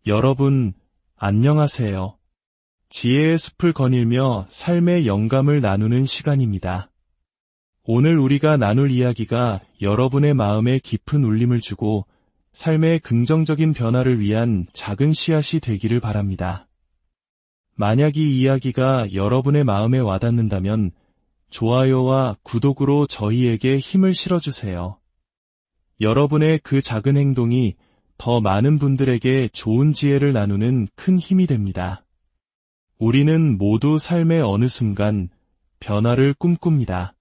여러분, 안녕하세요. 지혜의 숲을 거닐며 삶의 영감을 나누는 시간입니다. 오늘 우리가 나눌 이야기가 여러분의 마음에 깊은 울림을 주고 삶의 긍정적인 변화를 위한 작은 씨앗이 되기를 바랍니다. 만약 이 이야기가 여러분의 마음에 와닿는다면 좋아요와 구독으로 저희에게 힘을 실어주세요. 여러분의 그 작은 행동이 더 많은 분들에게 좋은 지혜를 나누는 큰 힘이 됩니다. 우리는 모두 삶의 어느 순간 변화를 꿈꿉니다.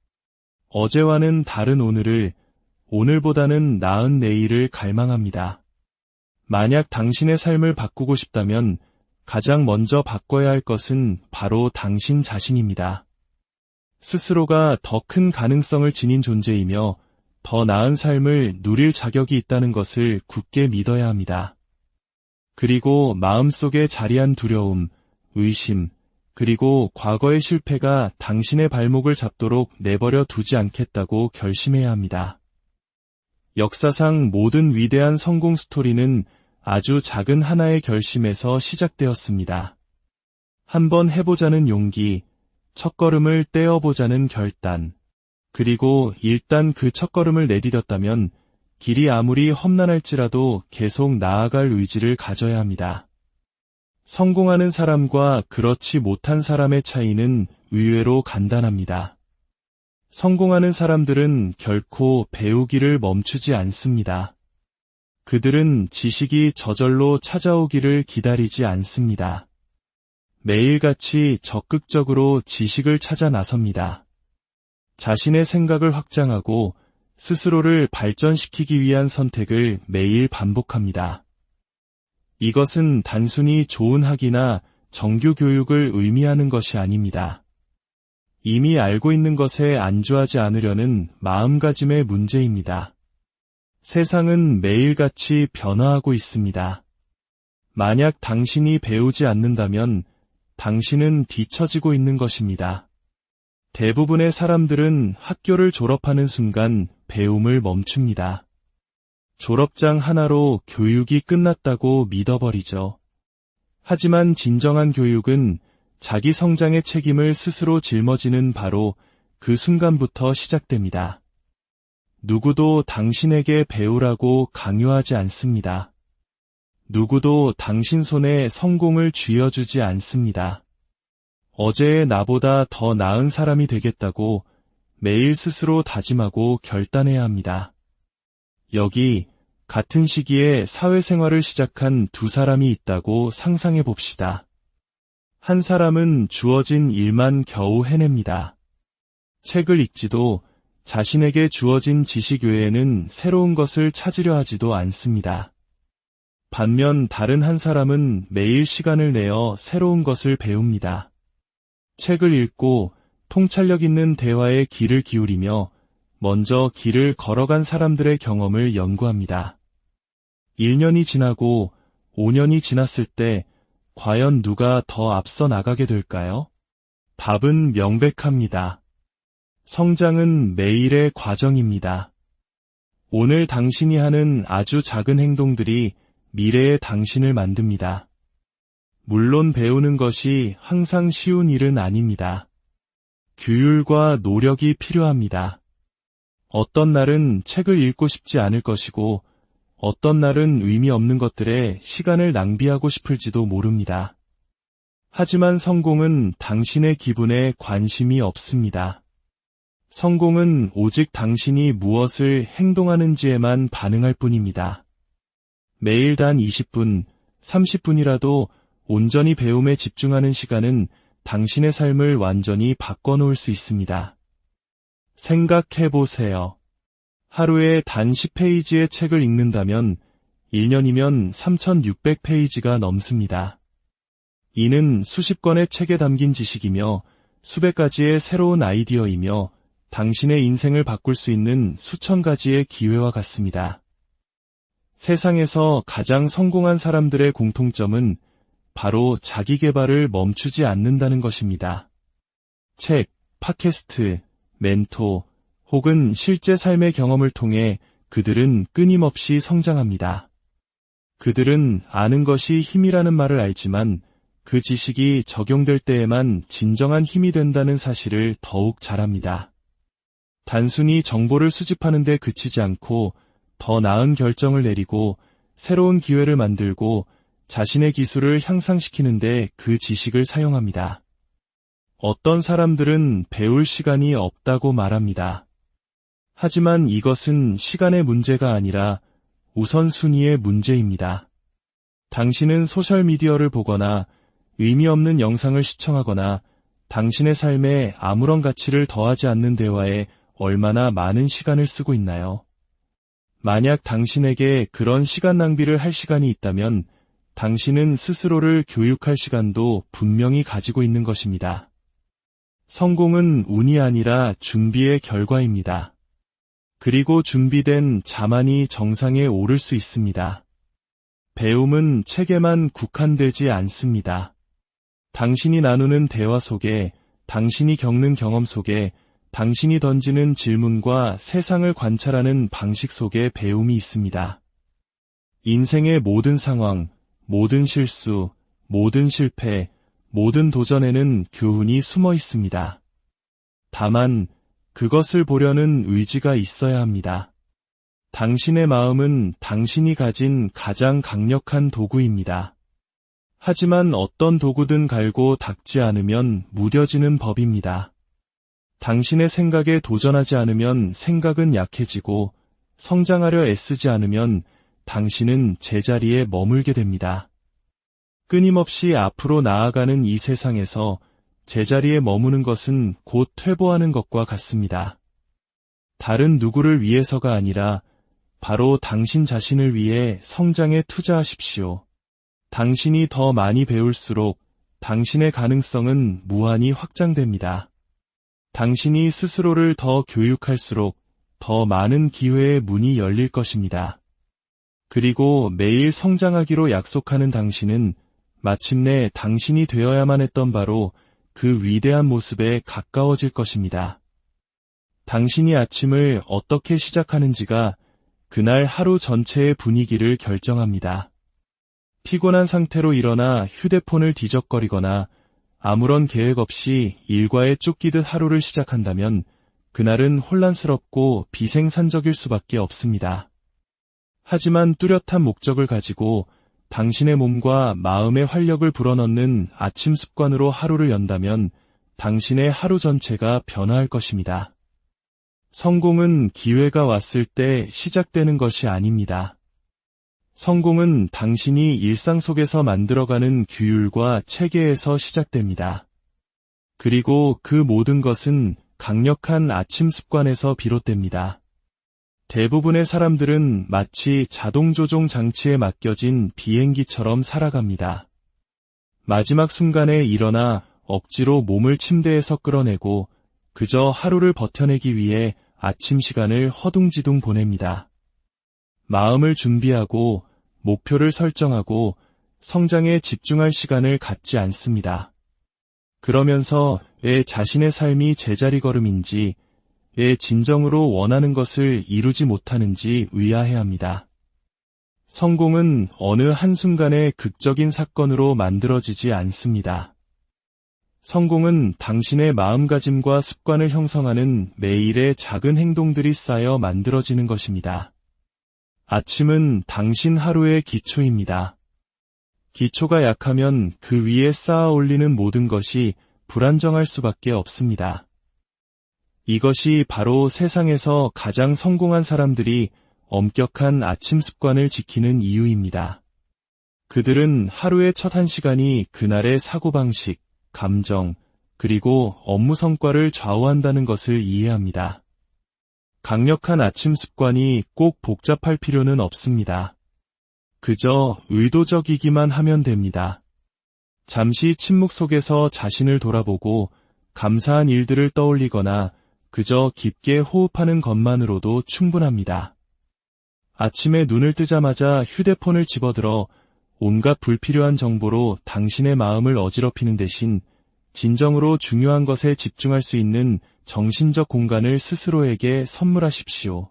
어제와는 다른 오늘을, 오늘보다는 나은 내일을 갈망합니다. 만약 당신의 삶을 바꾸고 싶다면 가장 먼저 바꿔야 할 것은 바로 당신 자신입니다. 스스로가 더 큰 가능성을 지닌 존재이며 더 나은 삶을 누릴 자격이 있다는 것을 굳게 믿어야 합니다. 그리고 마음속에 자리한 두려움, 의심, 그리고 과거의 실패가 당신의 발목을 잡도록 내버려 두지 않겠다고 결심해야 합니다. 역사상 모든 위대한 성공 스토리는 아주 작은 하나의 결심에서 시작되었습니다. 한번 해보자는 용기, 첫걸음을 떼어보자는 결단, 그리고 일단 그 첫걸음을 내디뎠다면 길이 아무리 험난할지라도 계속 나아갈 의지를 가져야 합니다. 성공하는 사람과 그렇지 못한 사람의 차이는 의외로 간단합니다. 성공하는 사람들은 결코 배우기를 멈추지 않습니다. 그들은 지식이 저절로 찾아오기를 기다리지 않습니다. 매일같이 적극적으로 지식을 찾아 나섭니다. 자신의 생각을 확장하고 스스로를 발전시키기 위한 선택을 매일 반복합니다. 이것은 단순히 좋은 학위나 정규 교육을 의미하는 것이 아닙니다. 이미 알고 있는 것에 안주하지 않으려는 마음가짐의 문제입니다. 세상은 매일같이 변화하고 있습니다. 만약 당신이 배우지 않는다면 당신은 뒤처지고 있는 것입니다. 대부분의 사람들은 학교를 졸업하는 순간 배움을 멈춥니다. 졸업장 하나로 교육이 끝났다고 믿어버리죠. 하지만 진정한 교육은 자기 성장의 책임을 스스로 짊어지는 바로 그 순간부터 시작됩니다. 누구도 당신에게 배우라고 강요하지 않습니다. 누구도 당신 손에 성공을 쥐어주지 않습니다. 어제의 나보다 더 나은 사람이 되겠다고 매일 스스로 다짐하고 결단해야 합니다. 여기 같은 시기에 사회생활을 시작한 두 사람이 있다고 상상해 봅시다. 한 사람은 주어진 일만 겨우 해냅니다. 책을 읽지도 자신에게 주어진 지식 외에는 새로운 것을 찾으려 하지도 않습니다. 반면 다른 한 사람은 매일 시간을 내어 새로운 것을 배웁니다. 책을 읽고 통찰력 있는 대화에 귀를 기울이며 먼저 길을 걸어간 사람들의 경험을 연구합니다. 1년이 지나고 5년이 지났을 때 과연 누가 더 앞서 나가게 될까요? 답은 명백합니다. 성장은 매일의 과정입니다. 오늘 당신이 하는 아주 작은 행동들이 미래의 당신을 만듭니다. 물론 배우는 것이 항상 쉬운 일은 아닙니다. 규율과 노력이 필요합니다. 어떤 날은 책을 읽고 싶지 않을 것이고 어떤 날은 의미 없는 것들에 시간을 낭비하고 싶을지도 모릅니다. 하지만 성공은 당신의 기분에 관심이 없습니다. 성공은 오직 당신이 무엇을 행동하는지에만 반응할 뿐입니다. 매일 단 20분, 30분이라도 온전히 배움에 집중하는 시간은 당신의 삶을 완전히 바꿔놓을 수 있습니다. 생각해보세요. 하루에 단 10페이지의 책을 읽는다면 1년이면 3600페이지가 넘습니다. 이는 수십 권의 책에 담긴 지식이며 수백 가지의 새로운 아이디어이며 당신의 인생을 바꿀 수 있는 수천 가지의 기회와 같습니다. 세상에서 가장 성공한 사람들의 공통점은 바로 자기 개발을 멈추지 않는다는 것입니다. 책, 팟캐스트, 멘토, 혹은 실제 삶의 경험을 통해 그들은 끊임없이 성장합니다. 그들은 아는 것이 힘이라는 말을 알지만 그 지식이 적용될 때에만 진정한 힘이 된다는 사실을 더욱 잘 압니다. 단순히 정보를 수집하는 데 그치지 않고 더 나은 결정을 내리고 새로운 기회를 만들고 자신의 기술을 향상시키는데 그 지식을 사용합니다. 어떤 사람들은 배울 시간이 없다고 말합니다. 하지만 이것은 시간의 문제가 아니라 우선순위의 문제입니다. 당신은 소셜미디어를 보거나 의미 없는 영상을 시청하거나 당신의 삶에 아무런 가치를 더하지 않는 대화에 얼마나 많은 시간을 쓰고 있나요? 만약 당신에게 그런 시간 낭비를 할 시간이 있다면 당신은 스스로를 교육할 시간도 분명히 가지고 있는 것입니다. 성공은 운이 아니라 준비의 결과입니다. 그리고 준비된 자만이 정상에 오를 수 있습니다. 배움은 책에만 국한되지 않습니다. 당신이 나누는 대화 속에, 당신이 겪는 경험 속에, 당신이 던지는 질문과 세상을 관찰하는 방식 속에 배움이 있습니다. 인생의 모든 상황, 모든 실수, 모든 실패, 모든 도전에는 교훈이 숨어 있습니다. 다만 그것을 보려는 의지가 있어야 합니다. 당신의 마음은 당신이 가진 가장 강력한 도구입니다. 하지만 어떤 도구든 갈고 닦지 않으면 무뎌지는 법입니다. 당신의 생각에 도전하지 않으면 생각은 약해지고 성장하려 애쓰지 않으면 당신은 제자리에 머물게 됩니다. 끊임없이 앞으로 나아가는 이 세상에서 제자리에 머무는 것은 곧 퇴보하는 것과 같습니다. 다른 누구를 위해서가 아니라 바로 당신 자신을 위해 성장에 투자하십시오. 당신이 더 많이 배울수록 당신의 가능성은 무한히 확장됩니다. 당신이 스스로를 더 교육할수록 더 많은 기회의 문이 열릴 것입니다. 그리고 매일 성장하기로 약속하는 당신은 마침내 당신이 되어야만 했던 바로 그 위대한 모습에 가까워질 것입니다. 당신이 아침을 어떻게 시작하는지가 그날 하루 전체의 분위기를 결정합니다. 피곤한 상태로 일어나 휴대폰을 뒤적거리거나 아무런 계획 없이 일과에 쫓기듯 하루를 시작한다면 그날은 혼란스럽고 비생산적일 수밖에 없습니다. 하지만 뚜렷한 목적을 가지고 당신의 몸과 마음의 활력을 불어넣는 아침 습관으로 하루를 연다면 당신의 하루 전체가 변화할 것입니다. 성공은 기회가 왔을 때 시작되는 것이 아닙니다. 성공은 당신이 일상 속에서 만들어가는 규율과 체계에서 시작됩니다. 그리고 그 모든 것은 강력한 아침 습관에서 비롯됩니다. 대부분의 사람들은 마치 자동 조종 장치에 맡겨진 비행기처럼 살아갑니다. 마지막 순간에 일어나 억지로 몸을 침대에서 끌어내고 그저 하루를 버텨내기 위해 아침 시간을 허둥지둥 보냅니다. 마음을 준비하고 목표를 설정하고 성장에 집중할 시간을 갖지 않습니다. 그러면서 왜 자신의 삶이 제자리 걸음인지, 왜 진정으로 원하는 것을 이루지 못하는지 의아해합니다. 성공은 어느 한순간의 극적인 사건으로 만들어지지 않습니다. 성공은 당신의 마음가짐과 습관을 형성하는 매일의 작은 행동들이 쌓여 만들어지는 것입니다. 아침은 당신 하루의 기초입니다. 기초가 약하면 그 위에 쌓아 올리는 모든 것이 불안정할 수밖에 없습니다. 이것이 바로 세상에서 가장 성공한 사람들이 엄격한 아침 습관을 지키는 이유입니다. 그들은 하루의 첫 1시간이 그날의 사고방식, 감정, 그리고 업무 성과를 좌우한다는 것을 이해합니다. 강력한 아침 습관이 꼭 복잡할 필요는 없습니다. 그저 의도적이기만 하면 됩니다. 잠시 침묵 속에서 자신을 돌아보고 감사한 일들을 떠올리거나 그저 깊게 호흡하는 것만으로도 충분합니다. 아침에 눈을 뜨자마자 휴대폰을 집어들어 온갖 불필요한 정보로 당신의 마음을 어지럽히는 대신 진정으로 중요한 것에 집중할 수 있는 정신적 공간을 스스로에게 선물하십시오.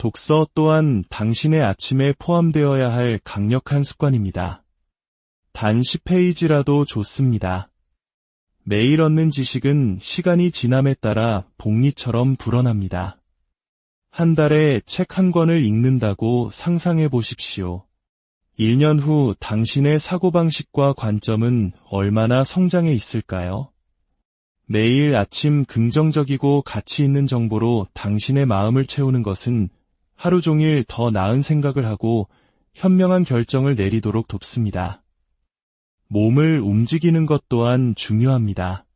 독서 또한 당신의 아침에 포함되어야 할 강력한 습관입니다. 단 10페이지라도 좋습니다. 매일 얻는 지식은 시간이 지남에 따라 복리처럼 불어납니다. 한 달에 책 한 권을 읽는다고 상상해 보십시오. 1년 후 당신의 사고방식과 관점은 얼마나 성장해 있을까요? 매일 아침 긍정적이고 가치 있는 정보로 당신의 마음을 채우는 것은 하루 종일 더 나은 생각을 하고 현명한 결정을 내리도록 돕습니다. 몸을 움직이는 것 또한 중요합니다.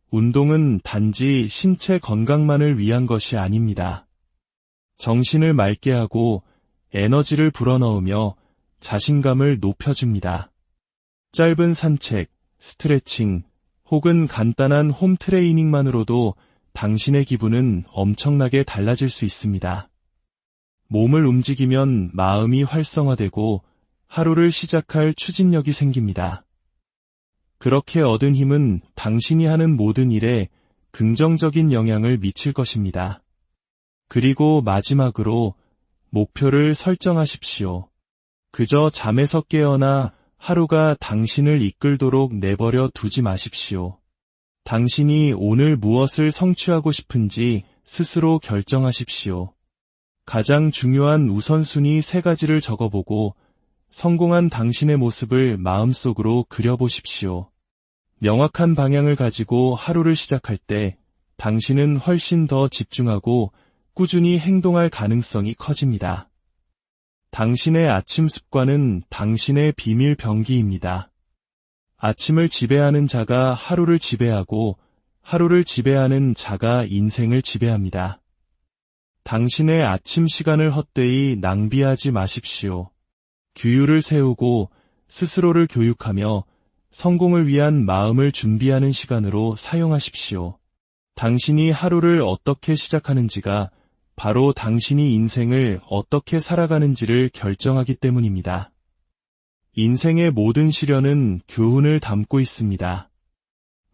운동은 단지 신체 건강만을 위한 것이 아닙니다. 정신을 맑게 하고 에너지를 불어넣으며 자신감을 높여줍니다. 짧은 산책, 스트레칭, 혹은 간단한 홈 트레이닝만으로도 당신의 기분은 엄청나게 달라질 수 있습니다. 몸을 움직이면 마음이 활성화되고 하루를 시작할 추진력이 생깁니다. 그렇게 얻은 힘은 당신이 하는 모든 일에 긍정적인 영향을 미칠 것입니다. 그리고 마지막으로 목표를 설정하십시오. 그저 잠에서 깨어나 하루가 당신을 이끌도록 내버려 두지 마십시오. 당신이 오늘 무엇을 성취하고 싶은지 스스로 결정하십시오. 가장 중요한 우선순위 3가지를 적어보고 성공한 당신의 모습을 마음속으로 그려보십시오. 명확한 방향을 가지고 하루를 시작할 때 당신은 훨씬 더 집중하고 꾸준히 행동할 가능성이 커집니다. 당신의 아침 습관은 당신의 비밀 병기입니다. 아침을 지배하는 자가 하루를 지배하고 하루를 지배하는 자가 인생을 지배합니다. 당신의 아침 시간을 헛되이 낭비하지 마십시오. 규율을 세우고 스스로를 교육하며 성공을 위한 마음을 준비하는 시간으로 사용하십시오. 당신이 하루를 어떻게 시작하는지가 바로 당신이 인생을 어떻게 살아가는지를 결정하기 때문입니다. 인생의 모든 시련은 교훈을 담고 있습니다.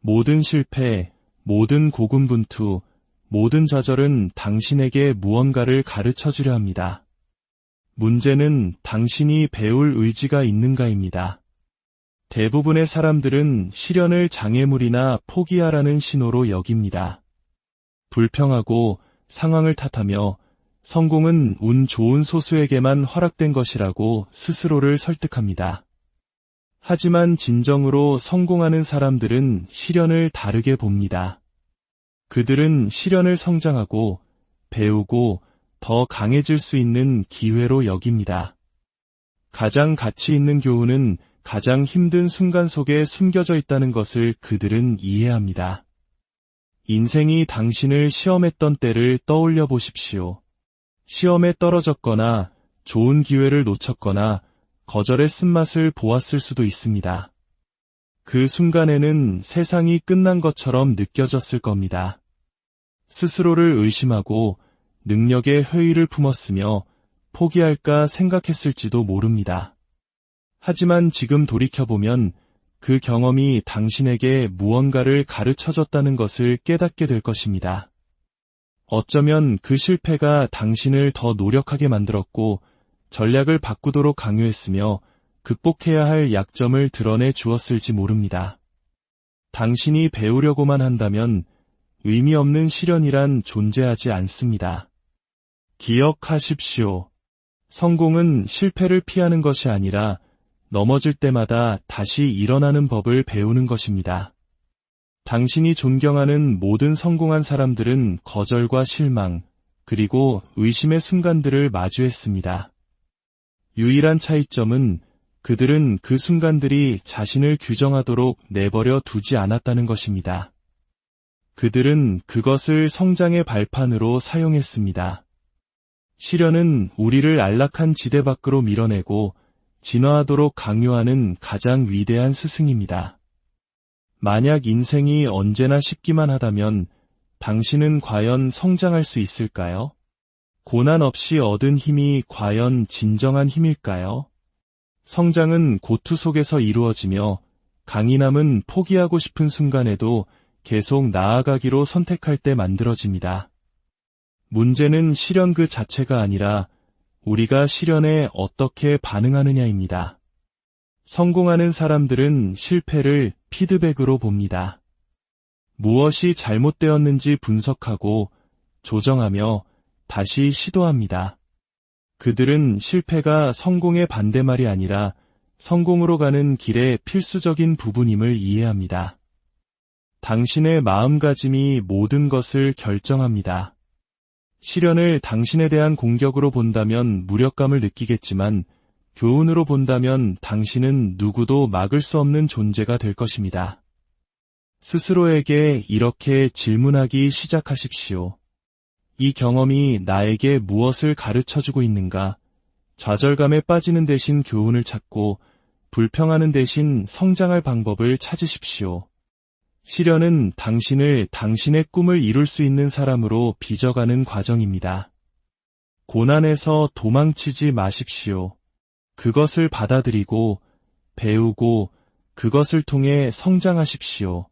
모든 실패, 모든 고군분투, 모든 좌절은 당신에게 무언가를 가르쳐 주려 합니다. 문제는 당신이 배울 의지가 있는가입니다. 대부분의 사람들은 시련을 장애물이나 포기하라는 신호로 여깁니다. 불평하고 상황을 탓하며 성공은 운 좋은 소수에게만 허락된 것이라고 스스로를 설득합니다. 하지만 진정으로 성공하는 사람들은 시련을 다르게 봅니다. 그들은 시련을 성장하고 배우고 더 강해질 수 있는 기회로 여깁니다. 가장 가치 있는 교훈은 가장 힘든 순간 속에 숨겨져 있다는 것을 그들은 이해합니다. 인생이 당신을 시험했던 때를 떠올려 보십시오. 시험에 떨어졌거나 좋은 기회를 놓쳤거나 거절의 쓴맛을 보았을 수도 있습니다. 그 순간에는 세상이 끝난 것처럼 느껴졌을 겁니다. 스스로를 의심하고 능력에 회의를 품었으며 포기할까 생각했을지도 모릅니다. 하지만 지금 돌이켜보면 그 경험이 당신에게 무언가를 가르쳐줬다는 것을 깨닫게 될 것입니다. 어쩌면 그 실패가 당신을 더 노력하게 만들었고 전략을 바꾸도록 강요했으며 극복해야 할 약점을 드러내 주었을지 모릅니다. 당신이 배우려고만 한다면 의미 없는 시련이란 존재하지 않습니다. 기억하십시오. 성공은 실패를 피하는 것이 아니라 넘어질 때마다 다시 일어나는 법을 배우는 것입니다. 당신이 존경하는 모든 성공한 사람들은 거절과 실망, 그리고 의심의 순간들을 마주했습니다. 유일한 차이점은 그들은 그 순간들이 자신을 규정하도록 내버려 두지 않았다는 것입니다. 그들은 그것을 성장의 발판으로 사용했습니다. 시련은 우리를 안락한 지대 밖으로 밀어내고 진화하도록 강요하는 가장 위대한 스승입니다. 만약 인생이 언제나 쉽기만 하다면 당신은 과연 성장할 수 있을까요? 고난 없이 얻은 힘이 과연 진정한 힘일까요? 성장은 고투 속에서 이루어지며 강인함은 포기하고 싶은 순간에도 계속 나아가기로 선택할 때 만들어집니다. 문제는 시련 그 자체가 아니라 우리가 시련에 어떻게 반응하느냐입니다. 성공하는 사람들은 실패를 피드백으로 봅니다. 무엇이 잘못되었는지 분석하고 조정하며 다시 시도합니다. 그들은 실패가 성공의 반대말이 아니라 성공으로 가는 길의 필수적인 부분임을 이해합니다. 당신의 마음가짐이 모든 것을 결정합니다. 시련을 당신에 대한 공격으로 본다면 무력감을 느끼겠지만 교훈으로 본다면 당신은 누구도 막을 수 없는 존재가 될 것입니다. 스스로에게 이렇게 질문하기 시작하십시오. 이 경험이 나에게 무엇을 가르쳐주고 있는가? 좌절감에 빠지는 대신 교훈을 찾고 불평하는 대신 성장할 방법을 찾으십시오. 시련은 당신을 당신의 꿈을 이룰 수 있는 사람으로 빚어가는 과정입니다. 고난에서 도망치지 마십시오. 그것을 받아들이고 배우고 그것을 통해 성장하십시오.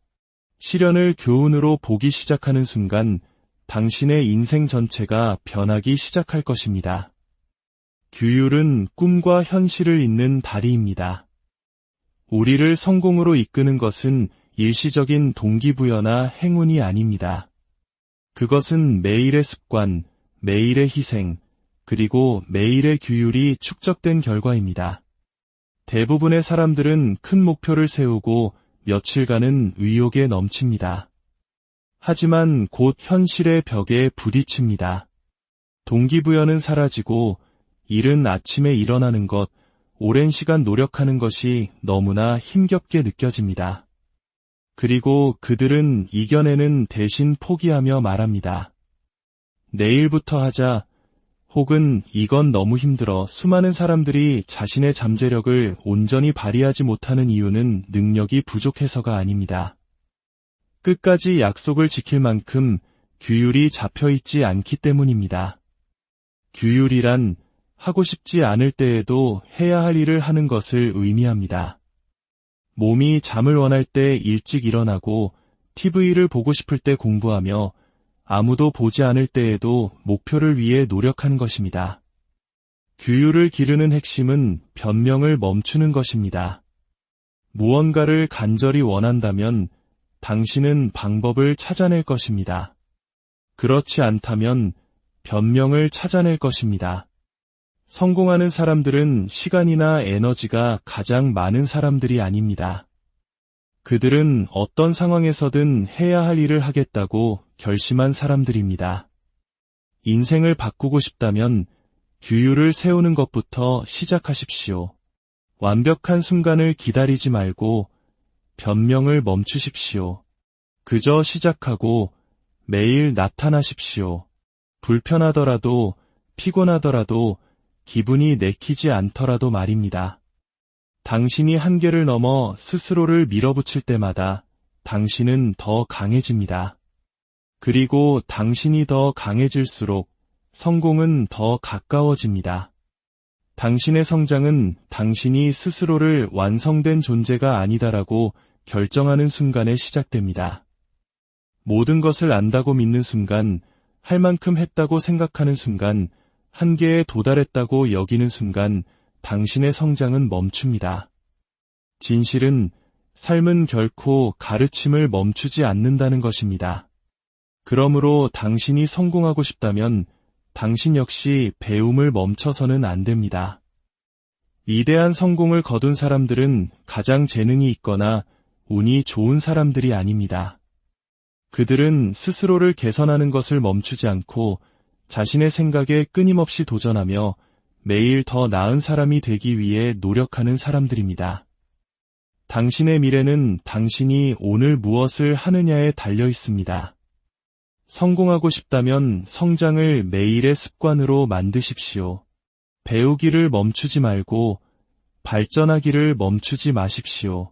시련을 교훈으로 보기 시작하는 순간 당신의 인생 전체가 변하기 시작할 것입니다. 규율은 꿈과 현실을 잇는 다리입니다. 우리를 성공으로 이끄는 것은 일시적인 동기부여나 행운이 아닙니다. 그것은 매일의 습관, 매일의 희생, 그리고 매일의 규율이 축적된 결과입니다. 대부분의 사람들은 큰 목표를 세우고 며칠간은 의욕에 넘칩니다. 하지만 곧 현실의 벽에 부딪힙니다. 동기부여는 사라지고 이른 아침에 일어나는 것, 오랜 시간 노력하는 것이 너무나 힘겹게 느껴집니다. 그리고 그들은 이겨내는 대신 포기하며 말합니다. 내일부터 하자, 혹은 이건 너무 힘들어. 수많은 사람들이 자신의 잠재력을 온전히 발휘하지 못하는 이유는 능력이 부족해서가 아닙니다. 끝까지 약속을 지킬 만큼 규율이 잡혀있지 않기 때문입니다. 규율이란 하고 싶지 않을 때에도 해야 할 일을 하는 것을 의미합니다. 몸이 잠을 원할 때 일찍 일어나고 TV를 보고 싶을 때 공부하며 아무도 보지 않을 때에도 목표를 위해 노력하는 것입니다. 규율을 기르는 핵심은 변명을 멈추는 것입니다. 무언가를 간절히 원한다면 당신은 방법을 찾아낼 것입니다. 그렇지 않다면 변명을 찾아낼 것입니다. 성공하는 사람들은 시간이나 에너지가 가장 많은 사람들이 아닙니다. 그들은 어떤 상황에서든 해야 할 일을 하겠다고 결심한 사람들입니다. 인생을 바꾸고 싶다면 규율을 세우는 것부터 시작하십시오. 완벽한 순간을 기다리지 말고 변명을 멈추십시오. 그저 시작하고 매일 나타나십시오. 불편하더라도 피곤하더라도 기분이 내키지 않더라도 말입니다. 당신이 한계를 넘어 스스로를 밀어붙일 때마다 당신은 더 강해집니다. 그리고 당신이 더 강해질수록 성공은 더 가까워집니다. 당신의 성장은 당신이 스스로를 완성된 존재가 아니다라고 결정하는 순간에 시작됩니다. 모든 것을 안다고 믿는 순간, 할 만큼 했다고 생각하는 순간, 한계에 도달했다고 여기는 순간 당신의 성장은 멈춥니다. 진실은 삶은 결코 가르침을 멈추지 않는다는 것입니다. 그러므로 당신이 성공하고 싶다면 당신 역시 배움을 멈춰서는 안 됩니다. 위대한 성공을 거둔 사람들은 가장 재능이 있거나 운이 좋은 사람들이 아닙니다. 그들은 스스로를 개선하는 것을 멈추지 않고 자신의 생각에 끊임없이 도전하며 매일 더 나은 사람이 되기 위해 노력하는 사람들입니다. 당신의 미래는 당신이 오늘 무엇을 하느냐에 달려 있습니다. 성공하고 싶다면 성장을 매일의 습관으로 만드십시오. 배우기를 멈추지 말고 발전하기를 멈추지 마십시오.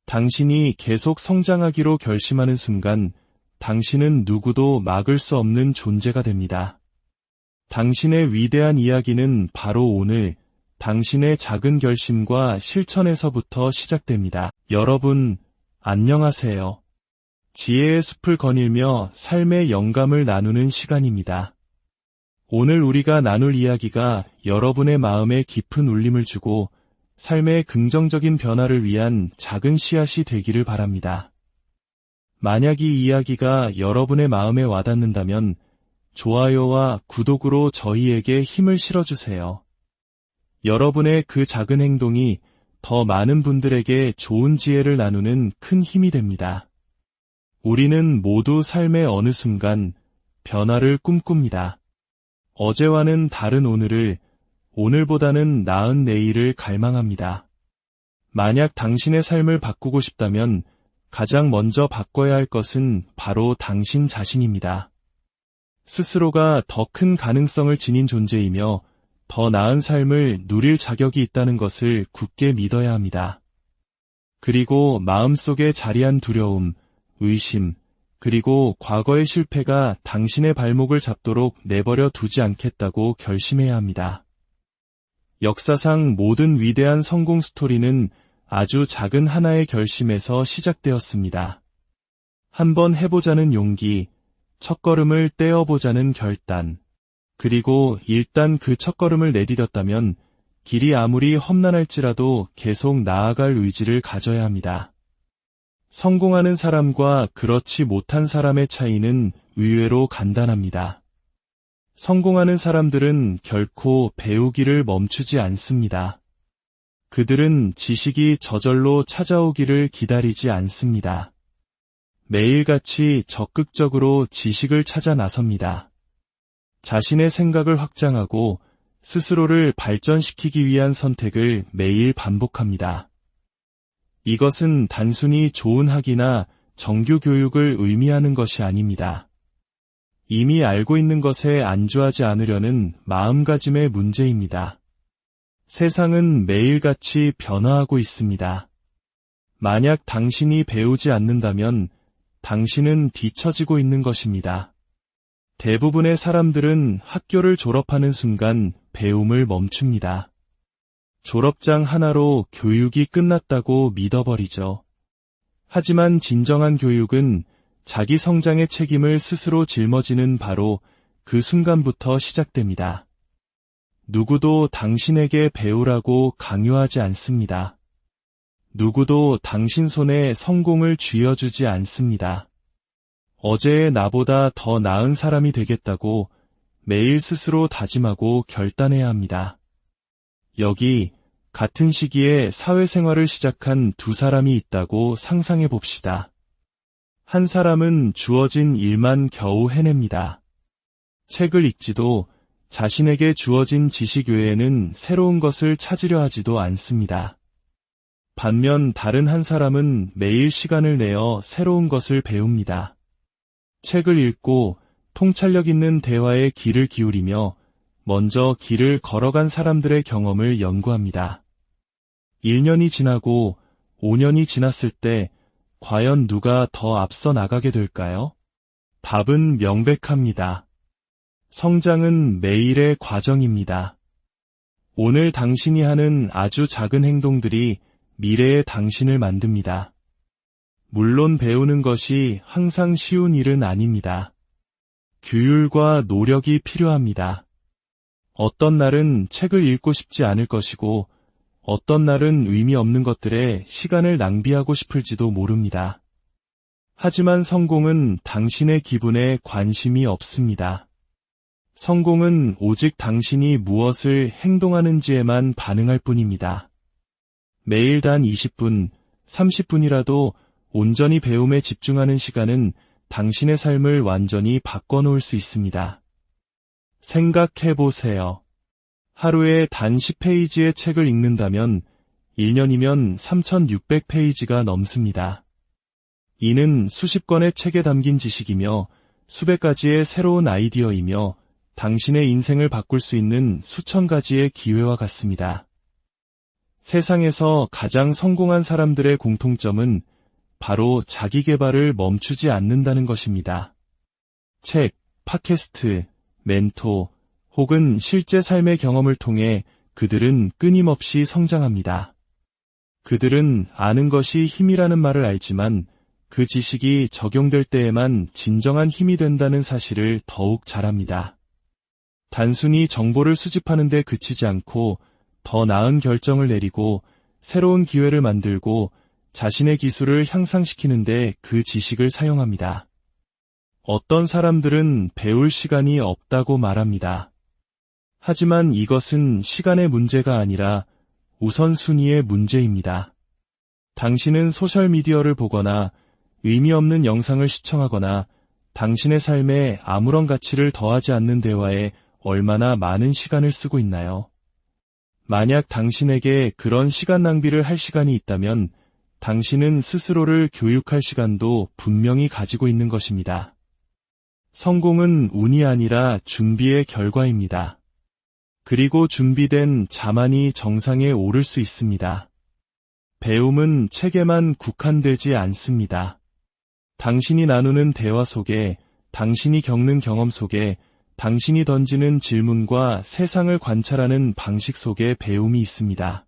당신이 계속 성장하기로 결심하는 순간 당신은 누구도 막을 수 없는 존재가 됩니다. 당신의 위대한 이야기는 바로 오늘 당신의 작은 결심과 실천에서부터 시작됩니다. 여러분, 안녕하세요. 지혜의 숲을 거닐며 삶의 영감을 나누는 시간입니다. 오늘 우리가 나눌 이야기가 여러분의 마음에 깊은 울림을 주고 삶의 긍정적인 변화를 위한 작은 씨앗이 되기를 바랍니다. 만약 이 이야기가 여러분의 마음에 와닿는다면 좋아요와 구독으로 저희에게 힘을 실어주세요. 여러분의 그 작은 행동이 더 많은 분들에게 좋은 지혜를 나누는 큰 힘이 됩니다. 우리는 모두 삶의 어느 순간 변화를 꿈꿉니다. 어제와는 다른 오늘을, 오늘보다는 나은 내일을 갈망합니다. 만약 당신의 삶을 바꾸고 싶다면 가장 먼저 바꿔야 할 것은 바로 당신 자신입니다. 스스로가 더 큰 가능성을 지닌 존재이며 더 나은 삶을 누릴 자격이 있다는 것을 굳게 믿어야 합니다. 그리고 마음속에 자리한 두려움, 의심, 그리고 과거의 실패가 당신의 발목을 잡도록 내버려 두지 않겠다고 결심해야 합니다. 역사상 모든 위대한 성공 스토리는 아주 작은 하나의 결심에서 시작되었습니다. 한번 해보자는 용기, 첫걸음을 떼어보자는 결단, 그리고 일단 그 첫걸음을 내디뎠다면 길이 아무리 험난할지라도 계속 나아갈 의지를 가져야 합니다. 성공하는 사람과 그렇지 못한 사람의 차이는 의외로 간단합니다. 성공하는 사람들은 결코 배우기를 멈추지 않습니다. 그들은 지식이 저절로 찾아오기를 기다리지 않습니다. 매일같이 적극적으로 지식을 찾아 나섭니다. 자신의 생각을 확장하고 스스로를 발전시키기 위한 선택을 매일 반복합니다. 이것은 단순히 좋은 학위나 정규 교육을 의미하는 것이 아닙니다. 이미 알고 있는 것에 안주하지 않으려는 마음가짐의 문제입니다. 세상은 매일같이 변화하고 있습니다. 만약 당신이 배우지 않는다면 당신은 뒤처지고 있는 것입니다. 대부분의 사람들은 학교를 졸업하는 순간 배움을 멈춥니다. 졸업장 하나로 교육이 끝났다고 믿어버리죠. 하지만 진정한 교육은 자기 성장의 책임을 스스로 짊어지는 바로 그 순간부터 시작됩니다. 누구도 당신에게 배우라고 강요하지 않습니다. 누구도 당신 손에 성공을 쥐어주지 않습니다. 어제의 나보다 더 나은 사람이 되겠다고 매일 스스로 다짐하고 결단해야 합니다. 여기 같은 시기에 사회생활을 시작한 두 사람이 있다고 상상해 봅시다. 한 사람은 주어진 일만 겨우 해냅니다. 책을 읽지도 자신에게 주어진 지식 외에는 새로운 것을 찾으려 하지도 않습니다. 반면 다른 한 사람은 매일 시간을 내어 새로운 것을 배웁니다. 책을 읽고 통찰력 있는 대화에 귀를 기울이며 먼저 길을 걸어간 사람들의 경험을 연구합니다. 1년이 지나고 5년이 지났을 때 과연 누가 더 앞서 나가게 될까요? 답은 명백합니다. 성장은 매일의 과정입니다. 오늘 당신이 하는 아주 작은 행동들이 미래의 당신을 만듭니다. 물론 배우는 것이 항상 쉬운 일은 아닙니다. 규율과 노력이 필요합니다. 어떤 날은 책을 읽고 싶지 않을 것이고 어떤 날은 의미 없는 것들에 시간을 낭비하고 싶을지도 모릅니다. 하지만 성공은 당신의 기분에 관심이 없습니다. 성공은 오직 당신이 무엇을 행동하는지에만 반응할 뿐입니다. 매일 단 20분, 30분이라도 온전히 배움에 집중하는 시간은 당신의 삶을 완전히 바꿔놓을 수 있습니다. 생각해보세요. 하루에 단 10페이지의 책을 읽는다면 1년이면 3600페이지가 넘습니다. 이는 수십 권의 책에 담긴 지식이며 수백 가지의 새로운 아이디어이며 당신의 인생을 바꿀 수 있는 수천 가지의 기회와 같습니다. 세상에서 가장 성공한 사람들의 공통점은 바로 자기 개발을 멈추지 않는다는 것입니다. 책, 팟캐스트, 멘토, 혹은 실제 삶의 경험을 통해 그들은 끊임없이 성장합니다. 그들은 아는 것이 힘이라는 말을 알지만 그 지식이 적용될 때에만 진정한 힘이 된다는 사실을 더욱 잘 압니다. 단순히 정보를 수집하는 데 그치지 않고 더 나은 결정을 내리고 새로운 기회를 만들고 자신의 기술을 향상시키는데 그 지식을 사용합니다. 어떤 사람들은 배울 시간이 없다고 말합니다. 하지만 이것은 시간의 문제가 아니라 우선순위의 문제입니다. 당신은 소셜미디어를 보거나 의미 없는 영상을 시청하거나 당신의 삶에 아무런 가치를 더하지 않는 대화에 얼마나 많은 시간을 쓰고 있나요? 만약 당신에게 그런 시간 낭비를 할 시간이 있다면 당신은 스스로를 교육할 시간도 분명히 가지고 있는 것입니다. 성공은 운이 아니라 준비의 결과입니다. 그리고 준비된 자만이 정상에 오를 수 있습니다. 배움은 책에만 국한되지 않습니다. 당신이 나누는 대화 속에, 당신이 겪는 경험 속에, 당신이 던지는 질문과 세상을 관찰하는 방식 속에 배움이 있습니다.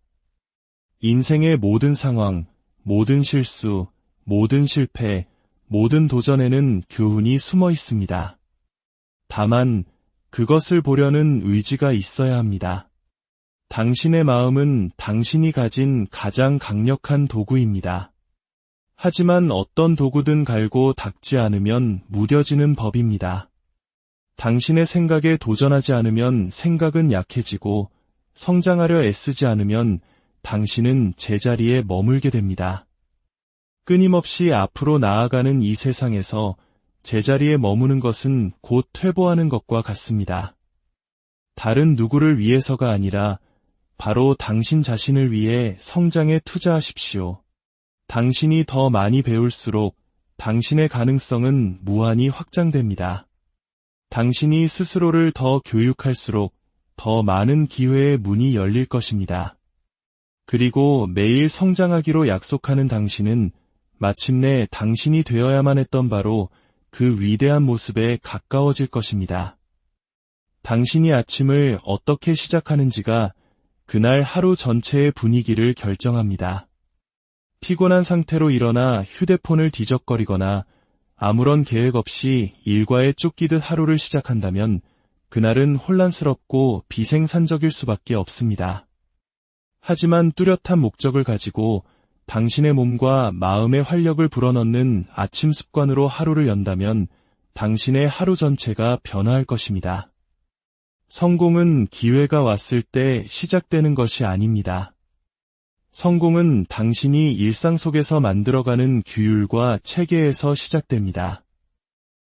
인생의 모든 상황, 모든 실수, 모든 실패, 모든 도전에는 교훈이 숨어 있습니다. 다만 그것을 보려는 의지가 있어야 합니다. 당신의 마음은 당신이 가진 가장 강력한 도구입니다. 하지만 어떤 도구든 갈고 닦지 않으면 무뎌지는 법입니다. 당신의 생각에 도전하지 않으면 생각은 약해지고 성장하려 애쓰지 않으면 당신은 제자리에 머물게 됩니다. 끊임없이 앞으로 나아가는 이 세상에서 제자리에 머무는 것은 곧 퇴보하는 것과 같습니다. 다른 누구를 위해서가 아니라 바로 당신 자신을 위해 성장에 투자하십시오. 당신이 더 많이 배울수록 당신의 가능성은 무한히 확장됩니다. 당신이 스스로를 더 교육할수록 더 많은 기회의 문이 열릴 것입니다. 그리고 매일 성장하기로 약속하는 당신은 마침내 당신이 되어야만 했던 바로 그 위대한 모습에 가까워질 것입니다. 당신이 아침을 어떻게 시작하는지가 그날 하루 전체의 분위기를 결정합니다. 피곤한 상태로 일어나 휴대폰을 뒤적거리거나 아무런 계획 없이 일과에 쫓기듯 하루를 시작한다면 그날은 혼란스럽고 비생산적일 수밖에 없습니다. 하지만 뚜렷한 목적을 가지고 당신의 몸과 마음의 활력을 불어넣는 아침 습관으로 하루를 연다면 당신의 하루 전체가 변화할 것입니다. 성공은 기회가 왔을 때 시작되는 것이 아닙니다. 성공은 당신이 일상 속에서 만들어가는 규율과 체계에서 시작됩니다.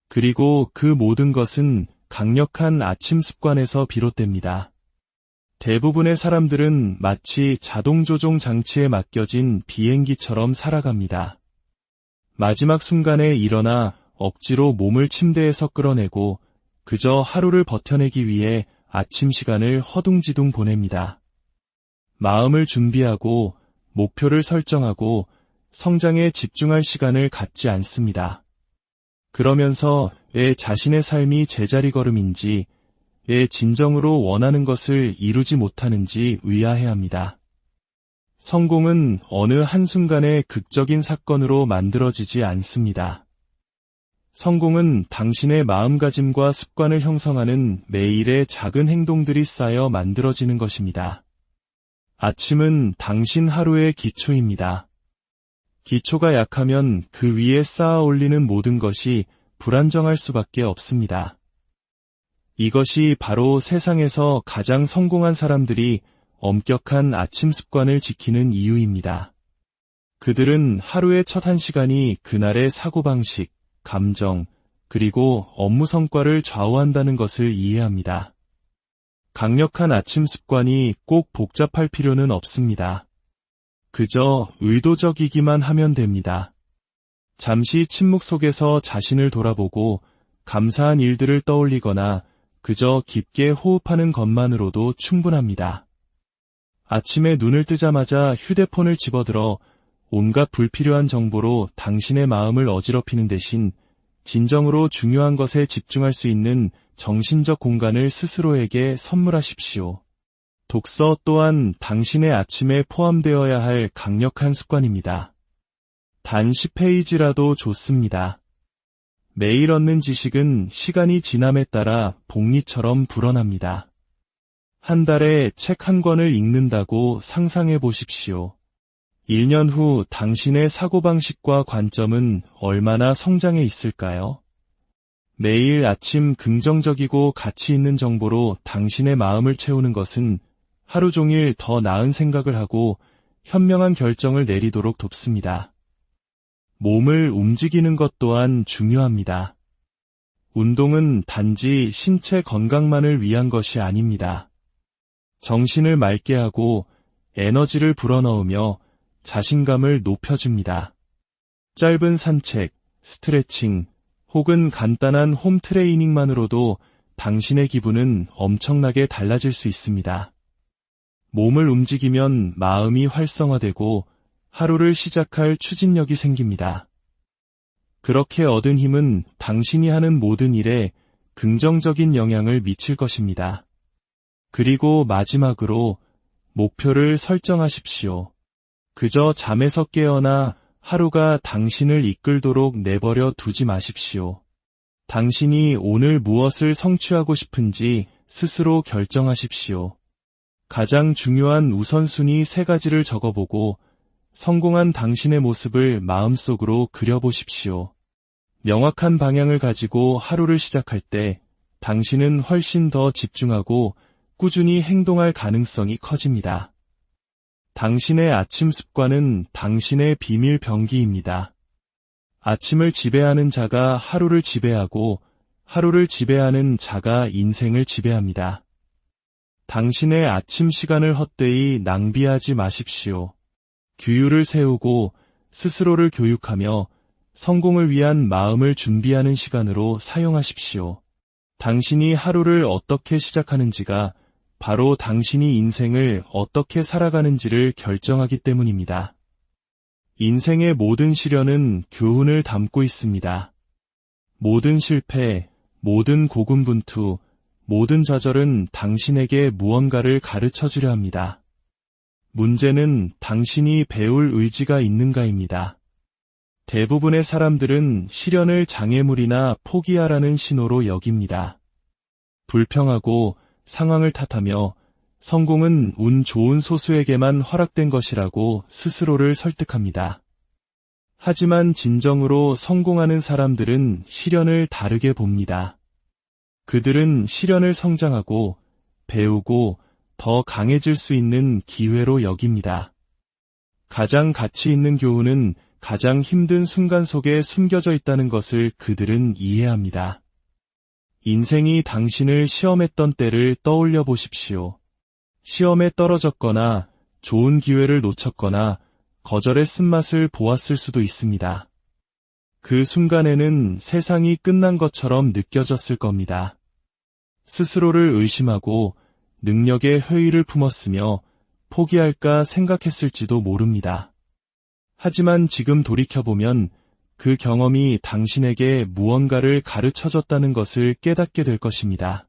그리고 그 모든 것은 강력한 아침 습관에서 비롯됩니다. 대부분의 사람들은 마치 자동 조종 장치에 맡겨진 비행기처럼 살아갑니다. 마지막 순간에 일어나 억지로 몸을 침대에서 끌어내고 그저 하루를 버텨내기 위해 아침 시간을 허둥지둥 보냅니다. 마음을 준비하고 목표를 설정하고 성장에 집중할 시간을 갖지 않습니다. 그러면서 왜 자신의 삶이 제자리 걸음인지, 왜 진정으로 원하는 것을 이루지 못하는지 의아해합니다. 성공은 어느 한순간의 극적인 사건으로 만들어지지 않습니다. 성공은 당신의 마음가짐과 습관을 형성하는 매일의 작은 행동들이 쌓여 만들어지는 것입니다. 아침은 당신 하루의 기초입니다. 기초가 약하면 그 위에 쌓아 올리는 모든 것이 불안정할 수밖에 없습니다. 이것이 바로 세상에서 가장 성공한 사람들이 엄격한 아침 습관을 지키는 이유입니다. 그들은 하루의 첫 1시간이 그날의 사고방식, 감정, 그리고 업무 성과를 좌우한다는 것을 이해합니다. 강력한 아침 습관이 꼭 복잡할 필요는 없습니다. 그저 의도적이기만 하면 됩니다. 잠시 침묵 속에서 자신을 돌아보고 감사한 일들을 떠올리거나 그저 깊게 호흡하는 것만으로도 충분합니다. 아침에 눈을 뜨자마자 휴대폰을 집어들어 온갖 불필요한 정보로 당신의 마음을 어지럽히는 대신 진정으로 중요한 것에 집중할 수 있는 정신적 공간을 스스로에게 선물하십시오. 독서 또한 당신의 아침에 포함되어야 할 강력한 습관입니다. 단 10페이지라도 좋습니다. 매일 얻는 지식은 시간이 지남에 따라 복리처럼 불어납니다. 한 달에 책 한 권을 읽는다고 상상해 보십시오. 1년 후 당신의 사고방식과 관점은 얼마나 성장해 있을까요? 매일 아침 긍정적이고 가치 있는 정보로 당신의 마음을 채우는 것은 하루 종일 더 나은 생각을 하고 현명한 결정을 내리도록 돕습니다. 몸을 움직이는 것 또한 중요합니다. 운동은 단지 신체 건강만을 위한 것이 아닙니다. 정신을 맑게 하고 에너지를 불어넣으며 자신감을 높여줍니다. 짧은 산책, 스트레칭, 혹은 간단한 홈 트레이닝만으로도 당신의 기분은 엄청나게 달라질 수 있습니다. 몸을 움직이면 마음이 활성화되고 하루를 시작할 추진력이 생깁니다. 그렇게 얻은 힘은 당신이 하는 모든 일에 긍정적인 영향을 미칠 것입니다. 그리고 마지막으로 목표를 설정하십시오. 그저 잠에서 깨어나 하루가 당신을 이끌도록 내버려 두지 마십시오. 당신이 오늘 무엇을 성취하고 싶은지 스스로 결정하십시오. 가장 중요한 우선순위 3가지를 적어보고 성공한 당신의 모습을 마음속으로 그려보십시오. 명확한 방향을 가지고 하루를 시작할 때 당신은 훨씬 더 집중하고 꾸준히 행동할 가능성이 커집니다. 당신의 아침 습관은 당신의 비밀 병기입니다. 아침을 지배하는 자가 하루를 지배하고 하루를 지배하는 자가 인생을 지배합니다. 당신의 아침 시간을 헛되이 낭비하지 마십시오. 규율을 세우고 스스로를 교육하며 성공을 위한 마음을 준비하는 시간으로 사용하십시오. 당신이 하루를 어떻게 시작하는지가 바로 당신이 인생을 어떻게 살아가는지를 결정하기 때문입니다. 인생의 모든 시련은 교훈을 담고 있습니다. 모든 실패, 모든 고군분투, 모든 좌절은 당신에게 무언가를 가르쳐주려 합니다. 문제는 당신이 배울 의지가 있는가입니다. 대부분의 사람들은 시련을 장애물이나 포기하라는 신호로 여깁니다. 불평하고 상황을 탓하며 성공은 운 좋은 소수에게만 허락된 것이라고 스스로를 설득합니다. 하지만 진정으로 성공하는 사람들은 시련을 다르게 봅니다. 그들은 시련을 성장하고 배우고 더 강해질 수 있는 기회로 여깁니다. 가장 가치 있는 교훈은 가장 힘든 순간 속에 숨겨져 있다는 것을 그들은 이해합니다. 인생이 당신을 시험했던 때를 떠올려 보십시오. 시험에 떨어졌거나 좋은 기회를 놓쳤거나 거절의 쓴맛을 보았을 수도 있습니다. 그 순간에는 세상이 끝난 것처럼 느껴졌을 겁니다. 스스로를 의심하고 능력에 회의를 품었으며 포기할까 생각했을지도 모릅니다. 하지만 지금 돌이켜보면 그 경험이 당신에게 무언가를 가르쳐줬다는 것을 깨닫게 될 것입니다.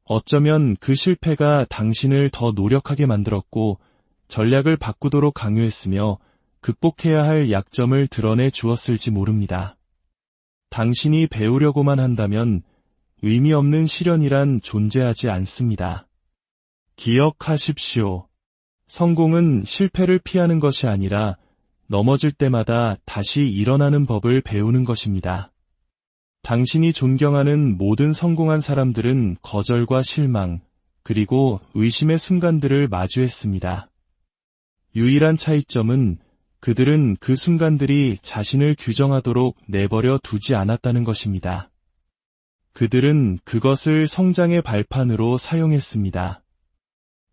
어쩌면 그 실패가 당신을 더 노력하게 만들었고 전략을 바꾸도록 강요했으며 극복해야 할 약점을 드러내 주었을지 모릅니다. 당신이 배우려고만 한다면 의미 없는 시련이란 존재하지 않습니다. 기억하십시오. 성공은 실패를 피하는 것이 아니라 넘어질 때마다 다시 일어나는 법을 배우는 것입니다. 당신이 존경하는 모든 성공한 사람들은 거절과 실망, 그리고 의심의 순간들을 마주했습니다. 유일한 차이점은 그들은 그 순간들이 자신을 규정하도록 내버려 두지 않았다는 것입니다. 그들은 그것을 성장의 발판으로 사용했습니다.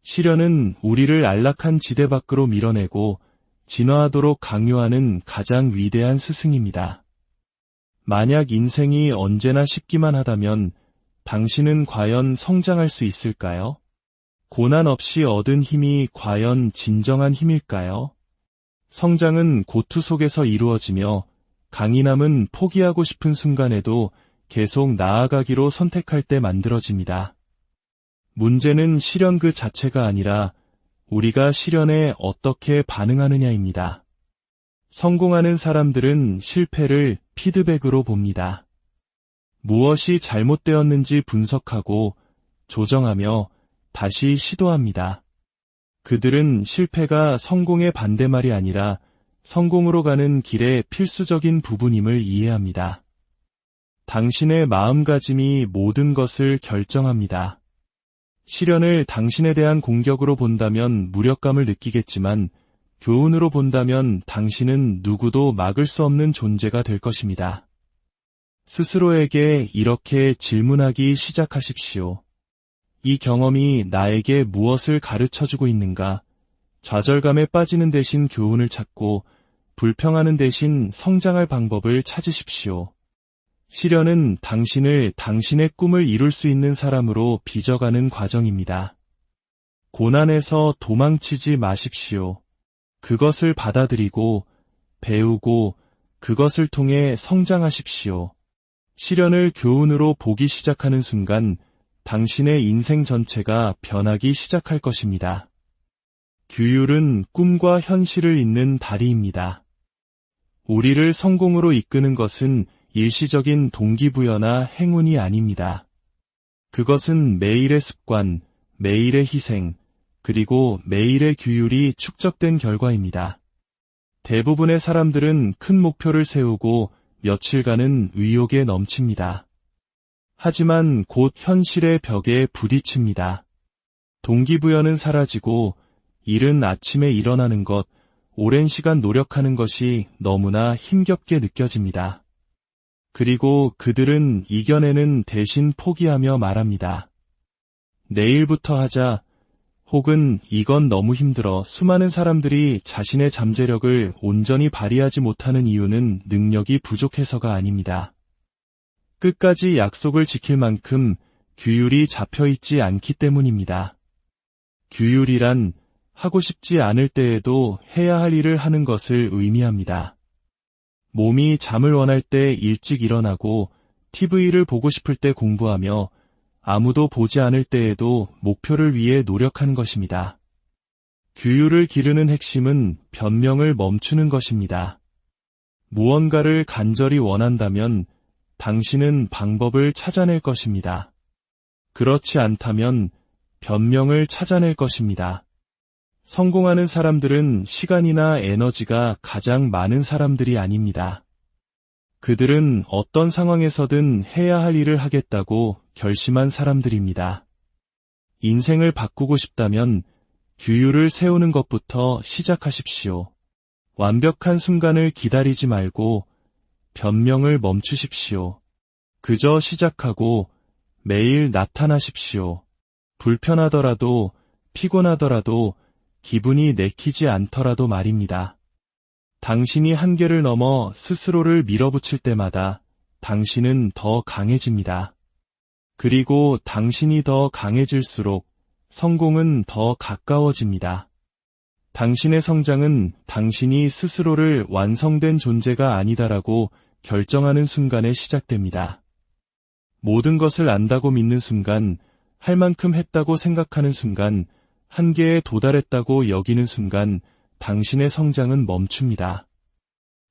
시련은 우리를 안락한 지대 밖으로 밀어내고 진화하도록 강요하는 가장 위대한 스승입니다. 만약 인생이 언제나 쉽기만 하다면 당신은 과연 성장할 수 있을까요? 고난 없이 얻은 힘이 과연 진정한 힘일까요? 성장은 고투 속에서 이루어지며 강인함은 포기하고 싶은 순간에도 계속 나아가기로 선택할 때 만들어집니다. 문제는 시련 그 자체가 아니라 우리가 시련에 어떻게 반응하느냐입니다. 성공하는 사람들은 실패를 피드백으로 봅니다. 무엇이 잘못되었는지 분석하고 조정하며 다시 시도합니다. 그들은 실패가 성공의 반대말이 아니라 성공으로 가는 길의 필수적인 부분임을 이해합니다. 당신의 마음가짐이 모든 것을 결정합니다. 시련을 당신에 대한 공격으로 본다면 무력감을 느끼겠지만 교훈으로 본다면 당신은 누구도 막을 수 없는 존재가 될 것입니다. 스스로에게 이렇게 질문하기 시작하십시오. 이 경험이 나에게 무엇을 가르쳐주고 있는가? 좌절감에 빠지는 대신 교훈을 찾고 불평하는 대신 성장할 방법을 찾으십시오. 시련은 당신을 당신의 꿈을 이룰 수 있는 사람으로 빚어가는 과정입니다. 고난에서 도망치지 마십시오. 그것을 받아들이고 배우고 그것을 통해 성장하십시오. 시련을 교훈으로 보기 시작하는 순간 당신의 인생 전체가 변하기 시작할 것입니다. 규율은 꿈과 현실을 잇는 다리입니다. 우리를 성공으로 이끄는 것은 일시적인 동기부여나 행운이 아닙니다. 그것은 매일의 습관, 매일의 희생, 그리고 매일의 규율이 축적된 결과입니다. 대부분의 사람들은 큰 목표를 세우고 며칠간은 의욕에 넘칩니다. 하지만 곧 현실의 벽에 부딪힙니다. 동기부여는 사라지고 이른 아침에 일어나는 것, 오랜 시간 노력하는 것이 너무나 힘겹게 느껴집니다. 그리고 그들은 이겨내는 대신 포기하며 말합니다. 내일부터 하자, 혹은 이건 너무 힘들어. 수많은 사람들이 자신의 잠재력을 온전히 발휘하지 못하는 이유는 능력이 부족해서가 아닙니다. 끝까지 약속을 지킬 만큼 규율이 잡혀있지 않기 때문입니다. 규율이란 하고 싶지 않을 때에도 해야 할 일을 하는 것을 의미합니다. 몸이 잠을 원할 때 일찍 일어나고 TV를 보고 싶을 때 공부하며 아무도 보지 않을 때에도 목표를 위해 노력하는 것입니다. 규율을 기르는 핵심은 변명을 멈추는 것입니다. 무언가를 간절히 원한다면 당신은 방법을 찾아낼 것입니다. 그렇지 않다면 변명을 찾아낼 것입니다. 성공하는 사람들은 시간이나 에너지가 가장 많은 사람들이 아닙니다. 그들은 어떤 상황에서든 해야 할 일을 하겠다고 결심한 사람들입니다. 인생을 바꾸고 싶다면 규율을 세우는 것부터 시작하십시오. 완벽한 순간을 기다리지 말고 변명을 멈추십시오. 그저 시작하고 매일 나타나십시오. 불편하더라도 피곤하더라도 기분이 내키지 않더라도 말입니다. 당신이 한계를 넘어 스스로를 밀어붙일 때마다 당신은 더 강해집니다. 그리고 당신이 더 강해질수록 성공은 더 가까워집니다. 당신의 성장은 당신이 스스로를 완성된 존재가 아니다라고 결정하는 순간에 시작됩니다. 모든 것을 안다고 믿는 순간, 할 만큼 했다고 생각하는 순간, 한계에 도달했다고 여기는 순간 당신의 성장은 멈춥니다.